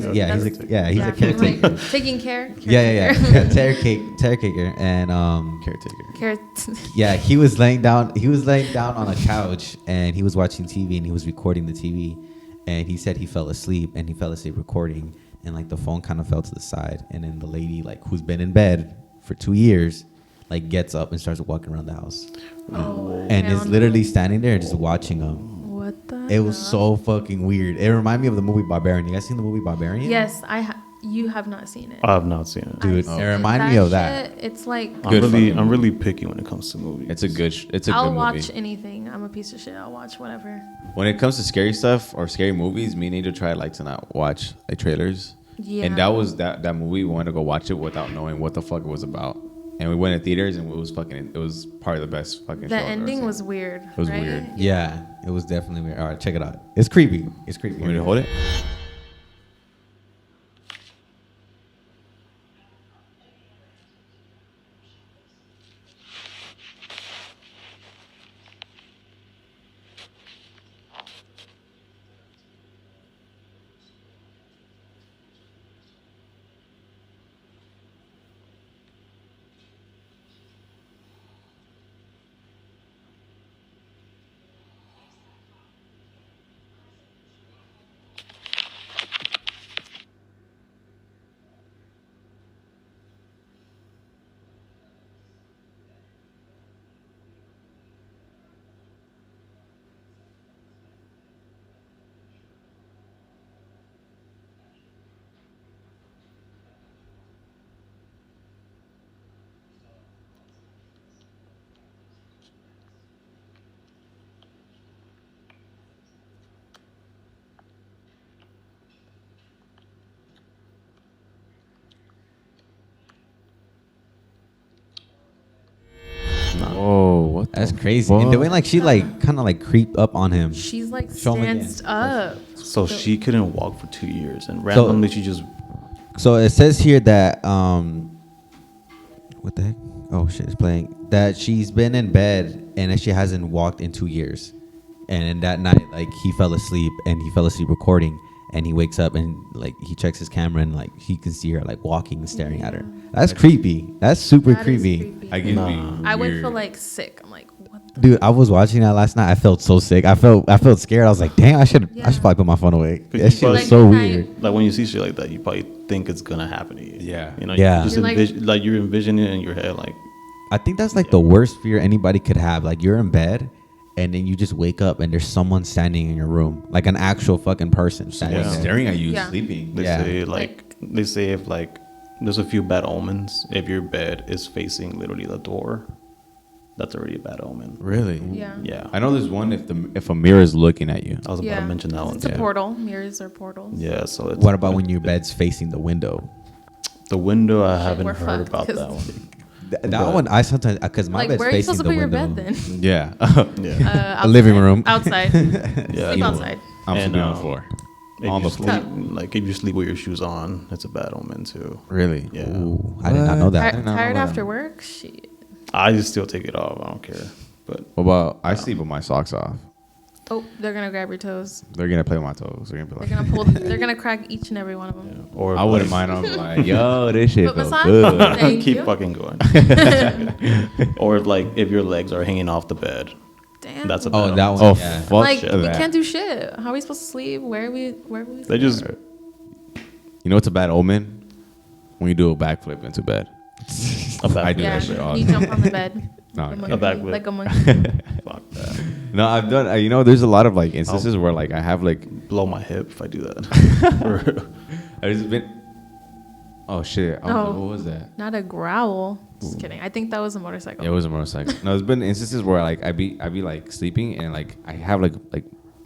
a caretaker. Taking care? Yeah. Caretaker and Caretaker. Yeah, he was laying down on a couch and he was watching TV and he was recording the TV and he said he fell asleep recording and like the phone kind of fell to the side and then the lady like who's been in bed for 2 years like gets up and starts walking around the house. And is literally standing there and just watching him. It was so fucking weird. It reminded me of the movie Barbarian. You guys seen the movie Barbarian? Yes, you have not seen it. I have not seen it, dude. It reminded me of that. It's like I'm really picky when it comes to movies. It's a good movie. I'll watch anything. I'm a piece of shit. I'll watch whatever. When it comes to scary stuff or scary movies, me and Angel try like to not watch like trailers. Yeah. And that was that movie. We wanted to go watch it without knowing what the fuck it was about. And we went to theaters and it was probably the best fucking show. The ending was weird. It was weird. Yeah, it was definitely weird. All right, check it out. It's creepy. Want me to hold it? Whoa, what? That's crazy. And the way like she like kind of like creeped up on him. She's like stands up. So she couldn't walk for 2 years, and randomly she just. So it says here that what the heck? Oh shit, it's playing. That she's been in bed and that she hasn't walked in 2 years, and in that night like he fell asleep recording. And he wakes up and like he checks his camera and like he can see her like walking and staring at her. That's creepy. That's super creepy. I would feel like sick. I'm like, what Dude, I was watching that last night. I felt so sick. I felt scared. I was like, damn, I should probably put my phone away. That shit was so weird. Like when you see shit like that, you probably think it's gonna happen to you. Yeah. You know, Yeah. you just you're envisioning it in your head, like. I think that's like the worst fear anybody could have. Like you're in bed and then you just wake up and there's someone standing in your room, like an actual fucking person standing there. Staring at you, Yeah. sleeping. They say if like there's a few bad omens, if your bed is facing literally the door, that's already a bad omen. Really? Yeah. Yeah. I know there's one if a mirror is looking at you. I was about to mention that one. It's a portal. Mirrors are portals. Yeah. So it's, What about when your bed's facing the window? the window? I haven't we're heard fucked, about 'cause- that one. That one I sometimes because my Like, bed's where are you facing supposed to the put your window. bed then? Yeah. Yeah. A living room. Outside. Yeah. Sleep outside. I'm And, sleeping on the floor. If On you the floor. sleep, like if you sleep with your shoes on, it's a bad omen too. Really? Yeah. Ooh, I did not know that. Tired after work? Shit. I just still take it off. I don't care. But What about I sleep with my socks off? Oh, they're gonna grab your toes. They're gonna play with my toes. They're gonna be They're like, gonna pull. They're gonna crack each and every one of them. or I wouldn't mind. I'm like, yo, this shit Foot feels massage? good. Thank keep you. fucking going. Or if your legs are hanging off the bed, Damn. that's a bad Oh, omen. that one. Oh, Yeah. fuck like we that. can't do shit. How are we supposed to sleep? Where are we? They just You know what's a bad omen? When you do a backflip into bed. a bad I do Yeah, that shit all you the jump on the bed. No, Like I a can't. monkey, backflip. like a monkey. fuck that. No, I've done. You know, there's a lot of like instances where like I have like Blow my hip if I do that. there's been. Oh shit! I was Oh. like, what was that? Not a growl. Just kidding. I think that was a motorcycle. It was a motorcycle. No, there's been instances where like I be like sleeping and like I have like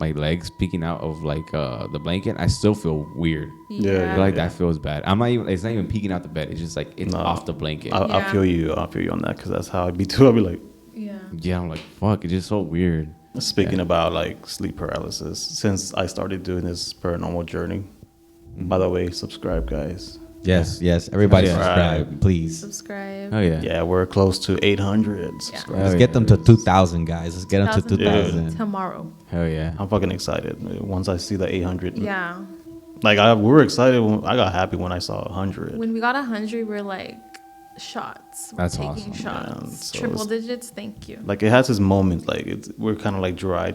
my legs peeking out of like the blanket. I still feel weird. I feel like that feels bad. I'm not even. It's not even peeking out the bed. It's just like it's No. off the blanket. I Yeah. feel you. I feel you on that because that's how I'd be too. I'd be like, Yeah. Yeah, I'm like fuck. It's just so weird. speaking about like sleep paralysis. Since I started doing this paranormal journey, by the way, subscribe, guys. Yes. Everybody Yeah. subscribe, please. Subscribe. Oh yeah. Yeah, we're close to 800 subscribers. Let's get them to 2,000, guys. Let's get them to 2,000. tomorrow. Hell yeah. I'm fucking excited. Once I see the 800, Yeah. like we were excited. I got happy when I saw 100. When we got 100, we're like shots. We're That's taking awesome. shots. Man, so Triple it's- digits. Thank you. Like it has its moments. Like we're kind of like dry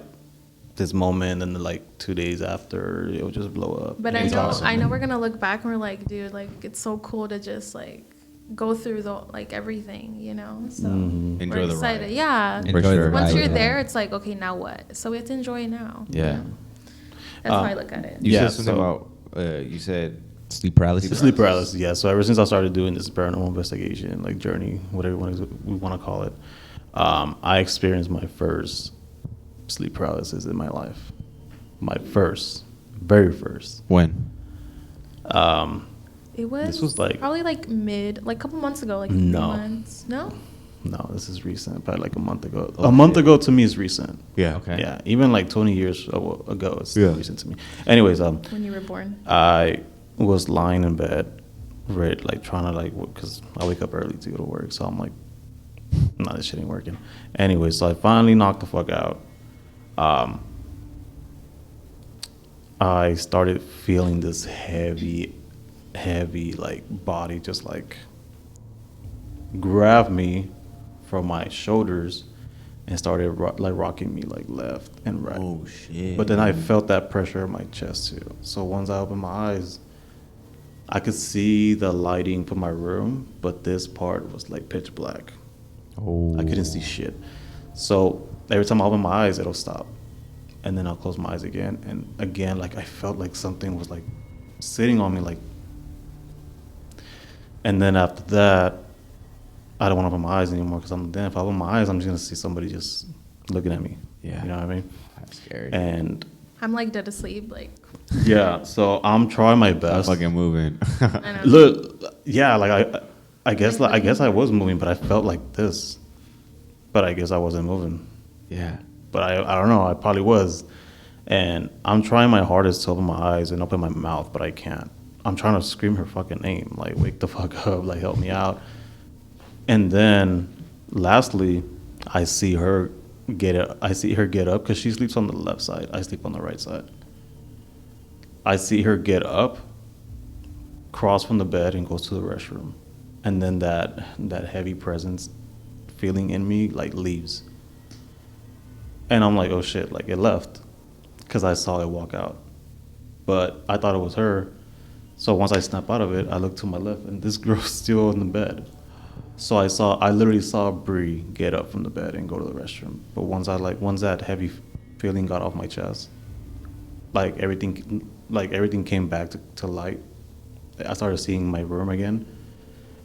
this moment, and then like 2 days after it'll just blow up. But It's awesome. I know we're gonna look back and we're like, dude, like it's so cool to just like go through the like everything, you know. So Mm-hmm. Enjoy we're the excited. ride. Yeah. For sure. Once you're yeah. there, it's like, okay, now what? So we have to enjoy it now. Yeah. That's how I look at it. You Yeah, said something so- about. You said. Sleep paralysis. Sleep paralysis, yeah. So ever since I started doing this paranormal investigation, like journey, whatever we want to call it, I experienced my first sleep paralysis in my life. My very first. When? It was. This was like- probably like a couple months ago, like No. 3 months. No. No, this is recent, probably like a month ago. A month ago to me is recent. Yeah. Okay. Yeah, even like 20 years ago, it's Yeah. recent to me. Anyways, When you were born. I was lying in bed, right, like trying to like, because I wake up early to go to work, so I'm like, nah, this shit ain't working. Anyway, so I finally knocked the fuck out. I started feeling this heavy like body just like grab me from my shoulders and started like rocking me like left and right. Oh, shit. But then I felt that pressure in my chest too. So once I opened my eyes, I could see the lighting from my room, but this part was like pitch black. Oh. I couldn't see shit. So every time I open my eyes, it'll stop. And then I'll close my eyes again. And again, like I felt like something was like sitting on me, like. And then after that, I don't want to open my eyes anymore because if I open my eyes, I'm just going to see somebody just looking at me. Yeah. You know what I mean? That's scary. And I'm like dead asleep. Like yeah, so I'm trying my I'm best. fucking moving. I know. Look, yeah, like I guess I was moving, but I felt like this. But I guess I wasn't moving. Yeah. But I don't know, I probably was. And I'm trying my hardest to open my eyes and open my mouth, but I can't. I'm trying to scream her fucking name, like wake the fuck up, like help me out. And then lastly, I see her get up because she sleeps on the left side. I sleep on the right side. I see her get up, cross from the bed, and goes to the restroom. And then that heavy presence feeling in me like leaves. And I'm like, oh shit, like it left. Because I saw it walk out. But I thought it was her. So once I snap out of it, I look to my left and this girl's still in the bed. So I literally saw Bree get up from the bed and go to the restroom. But once that heavy feeling got off my chest, like everything came back to light. I started seeing my room again.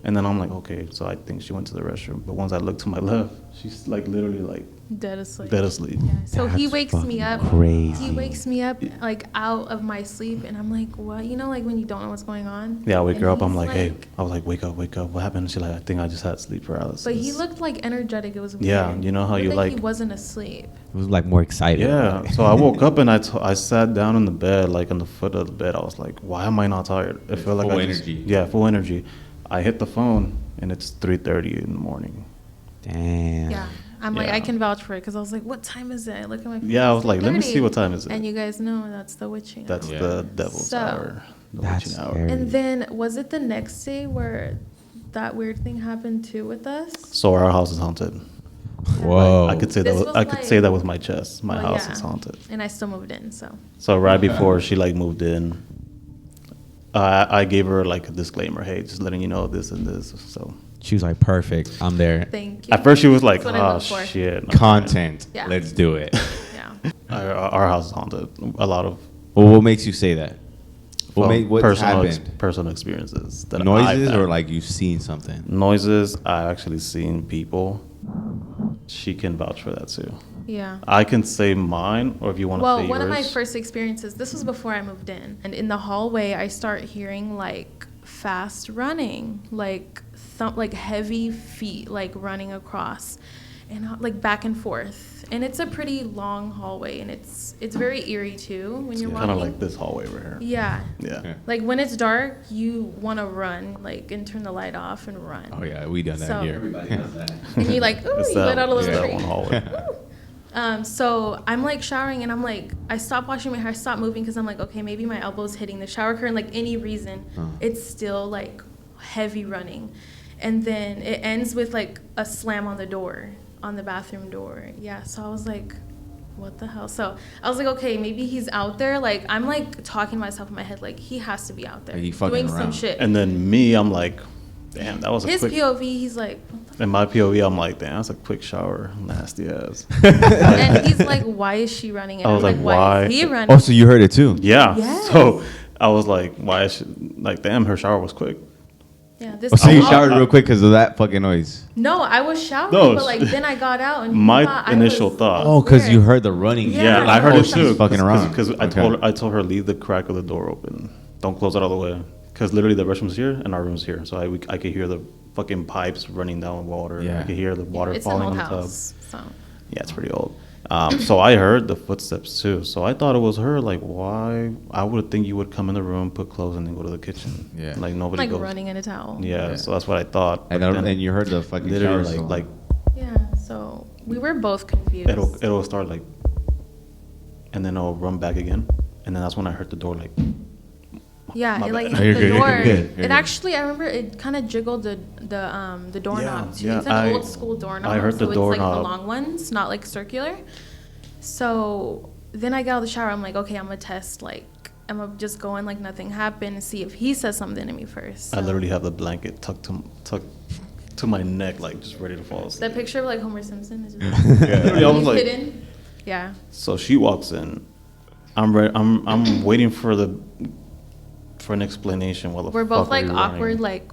And then I'm like, okay, so I think she went to the restroom. But once I look to my left, she's like literally like Dead asleep. dead asleep. Yeah. So he That's wakes me up. crazy. He wakes me up like out of my sleep, and I'm like, what? You know, like when you don't know what's going on. Yeah, I wake And her up. I'm he's like, hey, I was like, wake up. What happened? She's like, I think I just had sleep paralysis. But he looked like energetic. It was weird. Yeah, you know how Looked you like. he wasn't asleep. It was like more excited. Yeah, so I woke up and I sat down in the bed, like on the foot of the bed. I was like, why am I not tired? It felt like Full I just- energy. Yeah, full energy. I hit the phone and it's 3:30 in the morning. Damn. Yeah. I'm like, Yeah. I can vouch for it because I was like, what time is it? I look at my phone. Yeah, I was it's like, let me 3:30. see what time is it. And you guys know that's the witching That's hour. the devil's So- hour. The That's witching hour. scary. And then was it the next day where that weird thing happened too with us? So our house is haunted. Whoa. I could say This that. was I could like- say that with my chest. My Well, house yeah. is haunted. And I still moved in, so. So right before she like moved in, I gave her like a disclaimer. Hey, just letting you know this and this. So She was like, perfect. I'm there. Thank you. at first she was like, That's what I oh look for. shit. Content. Yeah. Let's do it. Yeah. Our house is haunted. A lot of Well, what makes you say that? What well, made what happened? personal experiences. That Noises I've had. or like you've seen something? Noises. I've actually seen people. She can vouch for that too. Yeah. I can say mine, or if you want to say Well, yours. one of my first experiences, this was before I moved in. And in the hallway, I start hearing like fast running, like like heavy feet, like running across and like back and forth. And it's a pretty long hallway, and it's very eerie too when you're kind walking. of like this hallway over here. Yeah. Yeah. Like when it's dark, you want to run, like, and turn the light off and run. Oh yeah, we done that So- here. And you like, ooh, It's you let out a little that scream. one hallway. So I'm like showering, and I'm like, I stopped washing my hair, I stopped moving because I'm like, okay, maybe my elbow's hitting the shower curtain, like any reason. It's still like heavy running. And then it ends with like a slam on the door, on the bathroom door. Yeah, so I was like, what the hell? So I was like, okay, maybe he's out there. Like, I'm like talking to myself in my head, like, he has to be out there Like, he fucking doing some around. shit. And then me, I'm like, damn, that was a His quick. POV, he's like, what the In my POV, I'm like, damn, that's a quick shower, nasty ass. and he's like, why is she running? And I was I'm like, why why? is he running? Oh, so you heard it too? Yeah. Yes. So I was like, why is she like, damn, her shower was quick. Yeah, this Oh, so you all- showered real quick because of that fucking noise? No, I was showering, No, but like then I got out and he My thought I initial was- thought. Oh, because you weird. heard the running. Yeah, Yeah, I heard Oh, it she's too. fucking around. Because Okay. I told her leave the crack of the door open. Don't close it all the way. Because literally the restroom's here and our room's here, so I could hear the fucking pipes running down water. Yeah. I could hear the water It's an falling old on the tub. house, so Yeah, it's pretty old. So I heard the footsteps too. So I thought it was her. Like, why? I would think you would come in the room, put clothes, and then go to the kitchen. Yeah. Like nobody like goes. running in a towel. Yeah, Yeah. so that's what I thought. And, But then and you heard the fucking literally shower like Yeah, so we were both confused. it'll start like, and then it'll run back again, and then that's when I heard the door like. Yeah, My it like bad. You're hit good, the you're door. good, you're It good. actually, I remember it kind of jiggled the doorknob too. yeah, It's an old school doorknob. I heard the so it's doorknob. like the long ones, not like circular. So then I get out of the shower. I'm like, okay, I'm gonna test. Like, I'm gonna just go in like nothing happened and see if he says something to me first. I So literally have the blanket tucked to my neck, like just ready to fall asleep. that picture of like Homer Simpson is Literally, I was he's like, hidden. Yeah. so she walks in. I'm waiting for an explanation. While the We're both fuck are like you awkward, running? like.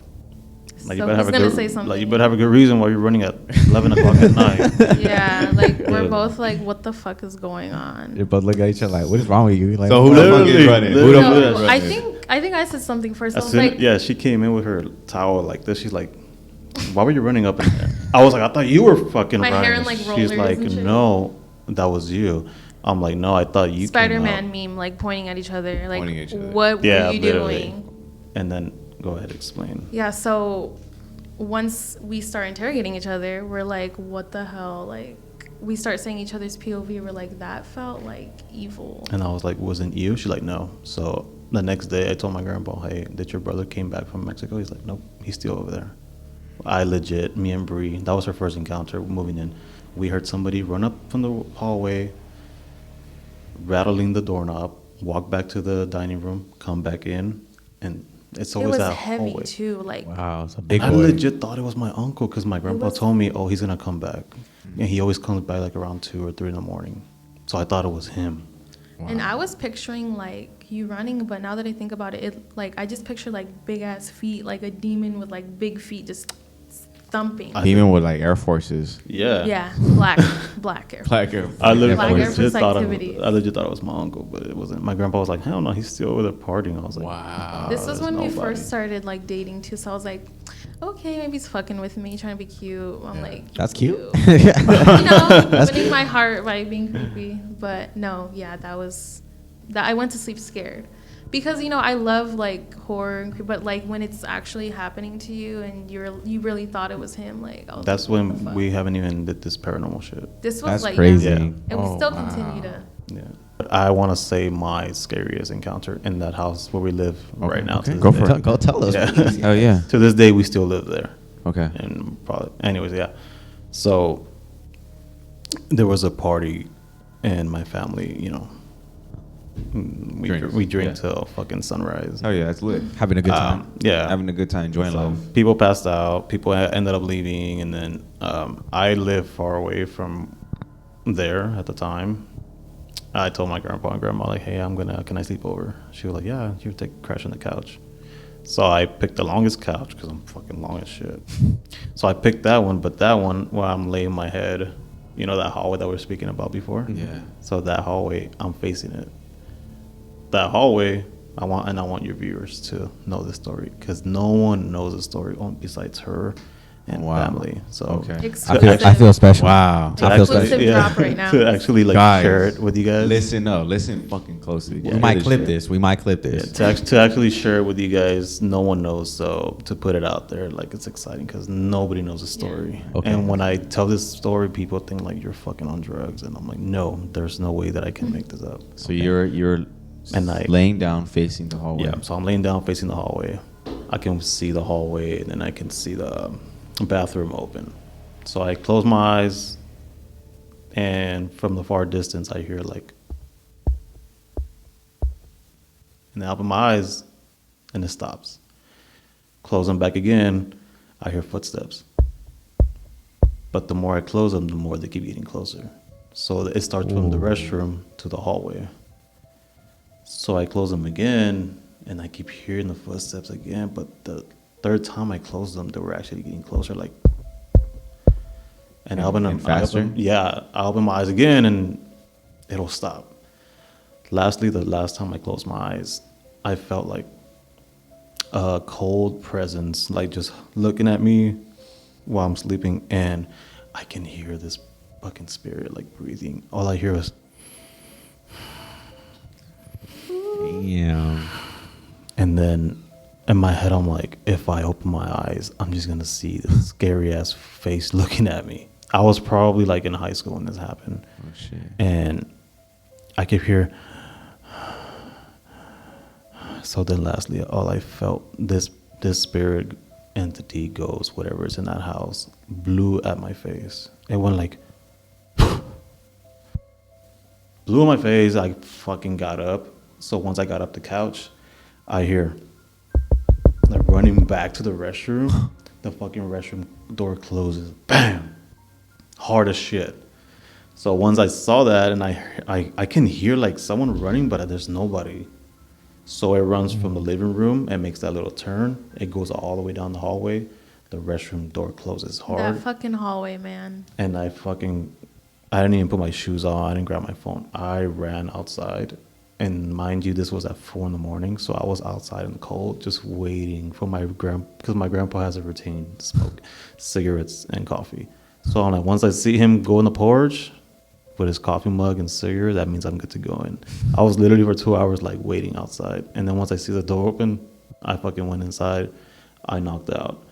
Like so you better have he's a gonna good, say something. Like you better have a good reason why you're running at 11 o'clock at night. Yeah, like we're Yeah. both like, what the fuck is going on? You're both looking at each other like, what is wrong with you? Like, So who the fuck is Literally, running? literally. Who the fuck is No, running? I think I said something first. I As was soon, like, yeah, she came in with her towel like this. She's like, "Why were you running up in there?" I was like, "I thought you were fucking My running." hair in, like, She's rollers like, and shit. "No, that was you." I'm like, "No, I thought you." came Spider-Man out." meme, like pointing at each other, like, Pointing at each other. what Yeah, were you literally. doing? And then go ahead, explain. Yeah, so once we start interrogating each other, we're like, what the hell? Like, we start saying each other's POV. We're like, that felt like evil. And I was like, "Wasn't you?" She's like, "No." So the next day, I told my grandpa, "Hey, did your brother came back from Mexico?" He's like, "Nope, he's still over there." Me and Bree, that was her first encounter moving in. we heard somebody run up from the hallway, rattling the doorknob, walk back to the dining room, come back in, and it's It always was that heavy hallway. too. Like Wow, it's a big I boy. legit thought it was my uncle because my grandpa was- told me, oh, he's gonna come back, and he always comes back like around 2 or 3 in the morning. So I thought it was him. And I was picturing like you running, but now that I think about it, like I just picture like big ass feet, like a demon with like big feet just thumping. Even with like Air Forces. Yeah. Yeah, black Air. Black Air I Black Air legit, Force activity. I legit thought it was my uncle, but it wasn't. My grandpa was like, hell no, he's still over there partying. I was like, Wow. This was there's when we nobody. first started like dating too, so I was like, okay, maybe he's fucking with me, trying to be cute. I'm like, That's cute. you know, opening my heart by being creepy. But no, yeah, that was that. I went to sleep scared because I love like horror and creep, but like when it's actually happening to you and you really thought it was him, like I was That's like, what the when fuck? we haven't even did this paranormal shit. This was That's like crazy. yeah. Yeah. And we still continue to. Yeah. But I want to say my scariest encounter in that house where we live right now. okay. To this Go day. for it. Go tell us. Yeah. Oh yeah. To this day, we still live there. Okay. And probably, anyways, yeah. So there was a party, and my family, Drinks, we drink yeah. till fucking sunrise. Oh yeah, that's lit. Having a good time. Yeah. Having a good time, enjoying So life. people passed out. People ended up leaving, and then I live far away from there at the time. I told my grandpa and grandma like, "Hey, can I sleep over?" She was like, "Yeah, you crash on the couch." So I picked the longest couch because I'm fucking long as shit. So I picked that one, but that one where I'm laying my head, that hallway that we were speaking about before. Yeah. So that hallway, I'm facing it. That hallway, I want your viewers to know this story because no one knows the story besides her and Wow. family. So Okay. I feel special. Wow. to I feel actually, Exclusive drop right now. to actually like Guys, share it with you guys. Listen fucking closely. We might clip this. We might clip Yeah, this. to actually share it with you guys, no one knows. So to put it out there, like it's exciting because nobody knows the story. Okay. And when I tell this story, people think like you're fucking on drugs, and I'm like, no, there's no way that I can make this up. So you're And I- laying down facing the hallway. Yeah, so I'm laying down facing the hallway. I can see the hallway, and then I can see the bathroom open. So I close my eyes, and from the far distance, I hear like, and I open my eyes, and it stops. Close them back again, I hear footsteps. But the more I close them, the more they keep getting closer. So it starts from the restroom to the hallway. So I close them again, and I keep hearing the footsteps again. But the third time I closed them, they were actually getting closer, like. And I open them faster? I open my eyes again, and it'll stop. Lastly, the last time I closed my eyes, I felt like a cold presence, like just looking at me while I'm sleeping, and I can hear this fucking spirit like breathing. All I hear is. Yeah. And then in my head, I'm like, if I open my eyes, I'm just going to see this scary ass face looking at me. I was probably like in high school when this happened. Oh shit. And I could hear. So then lastly, all I felt, this spirit entity, ghost, whatever is in that house, blew at my face. It went like. Blew in my face. I fucking got up. So once I got up the couch, I hear like running back to the restroom. The fucking restroom door closes. Bam! Hard as shit. So once I saw that, and I can hear like someone running, but there's nobody. So it runs from the living room and makes that little turn. It goes all the way down the hallway. The restroom door closes hard. That fucking hallway, man. And I didn't even put my shoes on. I didn't grab my phone. I ran outside. And mind you, this was at 4 a.m. So I was outside in the cold, just waiting for because my grandpa has a routine to smoke cigarettes and coffee. So I'm like, once I see him go in the porch with his coffee mug and cigarette, that means I'm good to go in. I was literally for 2 hours like waiting outside. And then once I see the door open, I fucking went inside. I knocked out.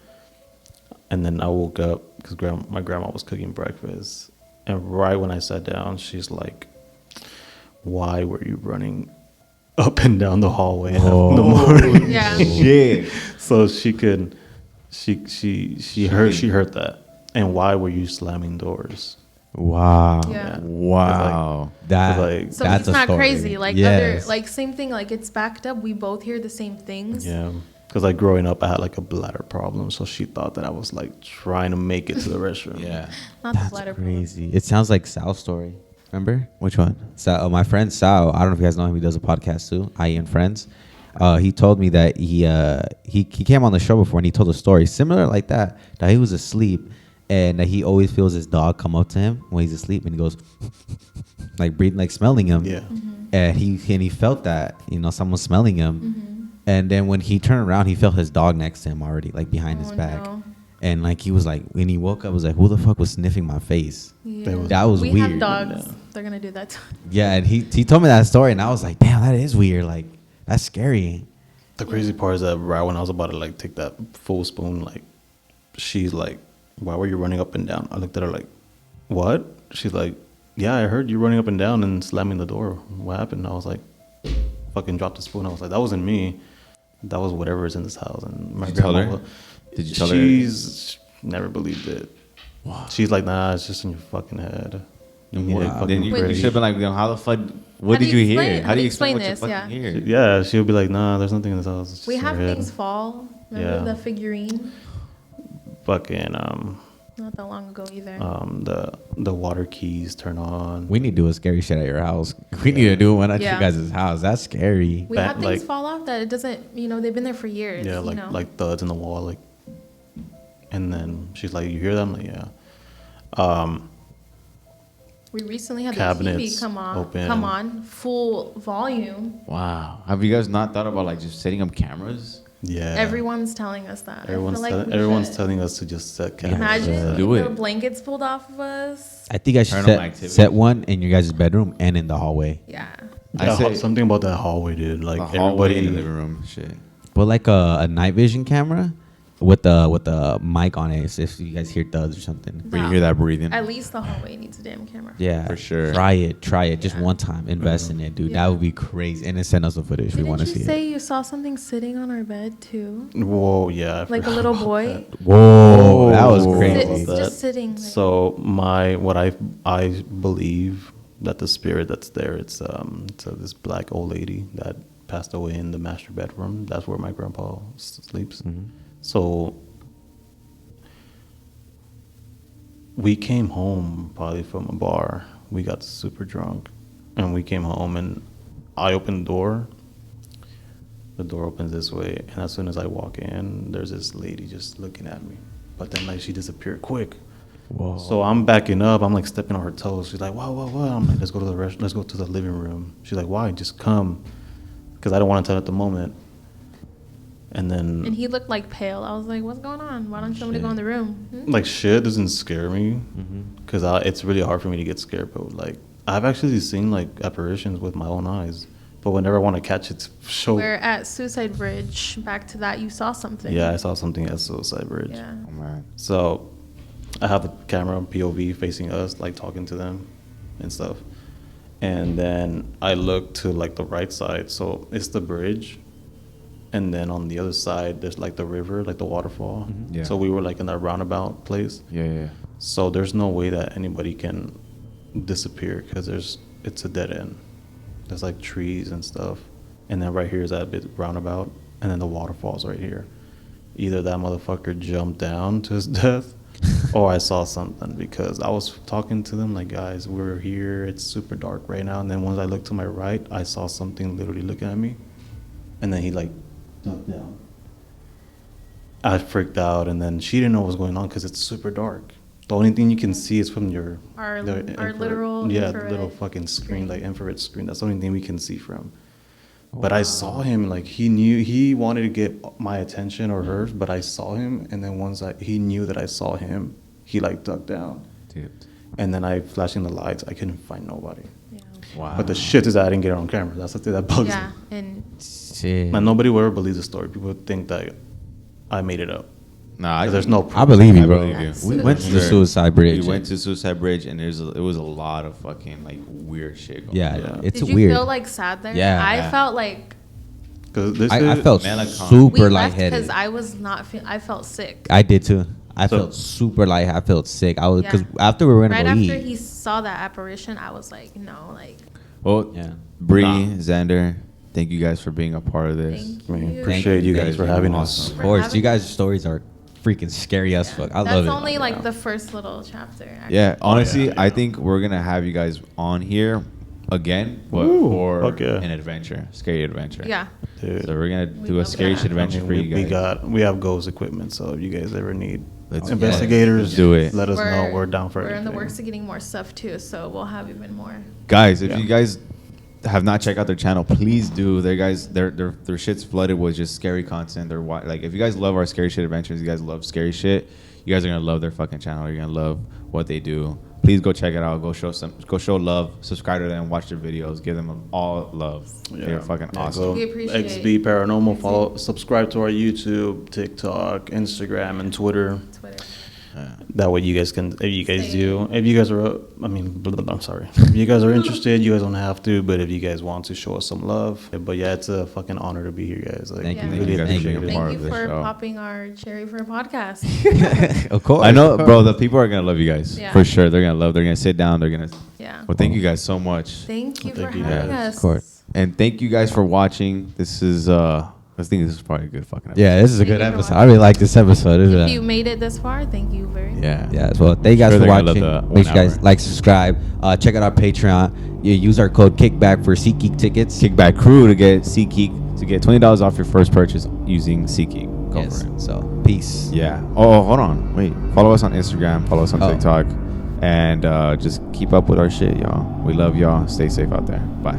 And then I woke up because my grandma was cooking breakfast. And right when I sat down, she's like, why were you running up and down the hallway in the morning? Yeah. Shit. So she heard that. And why were you slamming doors? Wow. Yeah. Wow. That like- So that's he's a not story. crazy. Like Yes. other, like same thing. Like it's backed up. We both hear the same things. Yeah. Because like growing up, I had like a bladder problem, so she thought that I was like trying to make it to the restroom. Yeah. Not the That's bladder crazy. It sounds like Sal's story. Remember? Which one? Sal, my friend Sal. I don't know if you guys know him. He does a podcast too. I and Friends. He told me that he came on the show before and he told a story similar like that he was asleep and that he always feels his dog come up to him when he's asleep and he goes like breathing, like smelling him. Yeah. And he felt that, you know, someone smelling him. And then when he turned around, he felt his dog next to him already, like behind his back. No. And like he was like, when he woke up, was like, who the fuck was sniffing my face? Yeah. That was we weird. have dogs. Yeah. They're gonna do that. Yeah, and he told me that story, and I was like, damn, that is weird. Like that's scary. The crazy part is that right when I was about to like take that full spoon, like she's like, "Why were you running up and down?" I looked at her like, "What?" She's like, "Yeah, I heard you running up and down and slamming the door. What happened?" I was like, "Fucking dropped the spoon." I was like, "That wasn't me. That was whatever is in this house." And my Did you tell grandma, her? Did you tell her? She's never believed it. She's like, "Nah, it's just in your fucking head." You need to Wow. fucking Then you pray." should have been like, how the fuck? What How do did you you hear? explain- How do you explain what you this? fucking Yeah. hear? Yeah, she'll be like, "Nah, there's nothing in this house. It's just We in have your head." things fall. Remember Yeah. the figurine? Fucking Not that long ago either. the water keys turn on. We need to do a scary shit at your house. We need to do one at Yeah. you guys' house. That's scary. we back, have things like- fall off that it doesn't. You know, they've been there for years. Yeah, you know? like thuds in the wall, like. And then she's like, "You hear them?" Like, yeah. We recently had the Cabinets TV come open. on, full volume. Wow. Have you guys not thought about like just setting up cameras? Yeah. Everyone's telling us that. I Everyone's, feel like we everyone's should. telling us to just set cameras. Imagine Do the it. blankets pulled off of us. I think I should Paranormal activity. set one in your guys' bedroom and in the hallway. Yeah. I say Something about that hallway, dude. Like the hallway in the everybody. living room. Shit. But like a night vision camera with the mic on it, so if you guys hear thuds or something. Where you hear that breathing. At least the hallway needs a damn camera. Yeah, For sure. Try it just Yeah. one time. Invest in it, dude. Yeah. That would be crazy. And then send us the footage. We Didn't want to you see say it. you saw something sitting on our bed too? Whoa, yeah. I Like a forgot little about boy? that. Whoa, that was Sit- crazy. that. Just sitting. Like, So what I believe that the spirit that's there, it's this black old lady that passed away in the master bedroom. That's where my grandpa sleeps. So we came home probably from a bar. We got super drunk, and we came home, and I opened the door. The door opens this way, and as soon as I walk in, there's this lady just looking at me. But then like she disappeared quick. Whoa. So I'm backing up. I'm like stepping on her toes. She's like, "Wow, what?" I'm like, "Let's go to the let's go to the living room." She's like, "Why? Just come," because I don't want to tell her at the moment. And then and he looked like pale. I was like, "What's going on? Why don't somebody go in the room?" Hmm? like shit doesn't scare me because it's really hard for me to get scared. But like I've actually seen like apparitions with my own eyes, but whenever I want to catch it, show. We're at Suicide Bridge. Back to that, you saw something. Yeah, I saw something at Suicide Bridge. Yeah. Oh man. So I have the camera on POV facing us, like talking to them and stuff. And then I look to like the right side, so it's the bridge. And then on the other side, there's like the river, like the waterfall. Yeah. So we were like in that roundabout place. Yeah. So there's no way that anybody can disappear because it's a dead end. There's like trees and stuff. And then right here is that bit roundabout. And then the waterfall's right here. Either that motherfucker jumped down to his death or I saw something because I was talking to them like, "Guys, we're here. It's super dark right now." And then once I looked to my right, I saw something literally looking at me. And then he like ducked down. I freaked out, and then she didn't know what was going on because it's super dark. The only thing you can see is from your Our infrared- literal the infrared little fucking screen, screen. like infrared screen. That's the only thing we can see from. But I saw him, like he wanted to get my attention or hers, but I saw him, and then once he knew that I saw him, he like ducked down, Dude. and then I flashing the lights, I couldn't find nobody. Yeah. Wow. But the shit is that I didn't get it on camera. That's the thing that bugs Yeah. me. And Shit. And nobody will ever believe the story. People think that I made it up. Nah, There's no proof. I believe you, I bro. believe you. We went to the Sure. Suicide Bridge. We went to Suicide Bridge, and it was a lot of fucking like weird shit going Yeah, on. Yeah. it's did you weird. feel like sad there? Yeah. I felt like 'Cause this I is- felt Melancholy. we super left because lightheaded. I was not. I felt sick. I did too. I So- felt super light. I felt sick. I was Yeah. because after we were gonna Right go after eat. he saw that apparition, I was like, no, like, Well, Yeah. Bree, Nah. Xander, thank you guys for being a part of this. thank I mean, you. appreciate you guys for having us. Of For course, having you guys' us. stories are freaking scary as fuck. I That's love it. only like the first little chapter. actually. Yeah, honestly, yeah. I think we're gonna have you guys on here again, but Ooh, for fuck yeah. an adventure, scary adventure. Yeah. Dude. So we're gonna We do a love scary that. shit I adventure mean, for you guys. we have ghost equipment, so if you guys ever need Let's- investigators, let's do it. Let us know. We're down for We're in the anything. works of getting more stuff too, so we'll have even more. Guys, if Yeah. you guys have not checked out their channel, please do. Their shit's flooded with just scary content. Like if you guys love our scary shit adventures, you guys love scary shit, you guys are gonna love their fucking channel. You're gonna love what they do. Please go check it out. Go show love. Subscribe to them. Watch their videos. Give them all love. They're fucking awesome. So We appreciate XB Paranormal. Follow, subscribe to our YouTube, TikTok, Instagram, and Twitter. Twitter. That way, you guys can. If you guys do, if you guys are, I mean, I'm sorry. If you guys are interested, you guys don't have to. But if you guys want to, show us some love. But yeah, it's a fucking honor to be here, guys. Like, Thank you. Yeah. Thank you guys for Thank being you. a part Thank of you the for show. popping our cherry for a podcast. Of course. I know, bro. The people are gonna love you guys Yeah. for sure. They're gonna sit down. They're gonna. Yeah. Well, thank you guys so much, Thank you for Thank you, having guys. us. Of course. and thank you guys for watching. This is I think this is probably a good fucking episode. Yeah, this is a Thank good you for episode. watching. I really like this episode. This is If a- you made it this far, thank you very much. Yeah. Yeah, as well. Thank you guys Sure for they're gonna love watching. the Make sure 1 you guys hour. like, subscribe. Check out our Patreon. You use our code Kickback for SeatGeek tickets. Kickback crew to get SeatGeek to get $20 off your first purchase using SeatGeek. Go Yes. for it. So peace. Yeah. Oh, hold on. Wait. Follow us on Instagram. Follow us on Oh. TikTok, and just keep up with our shit, y'all. We love y'all. Stay safe out there. Bye.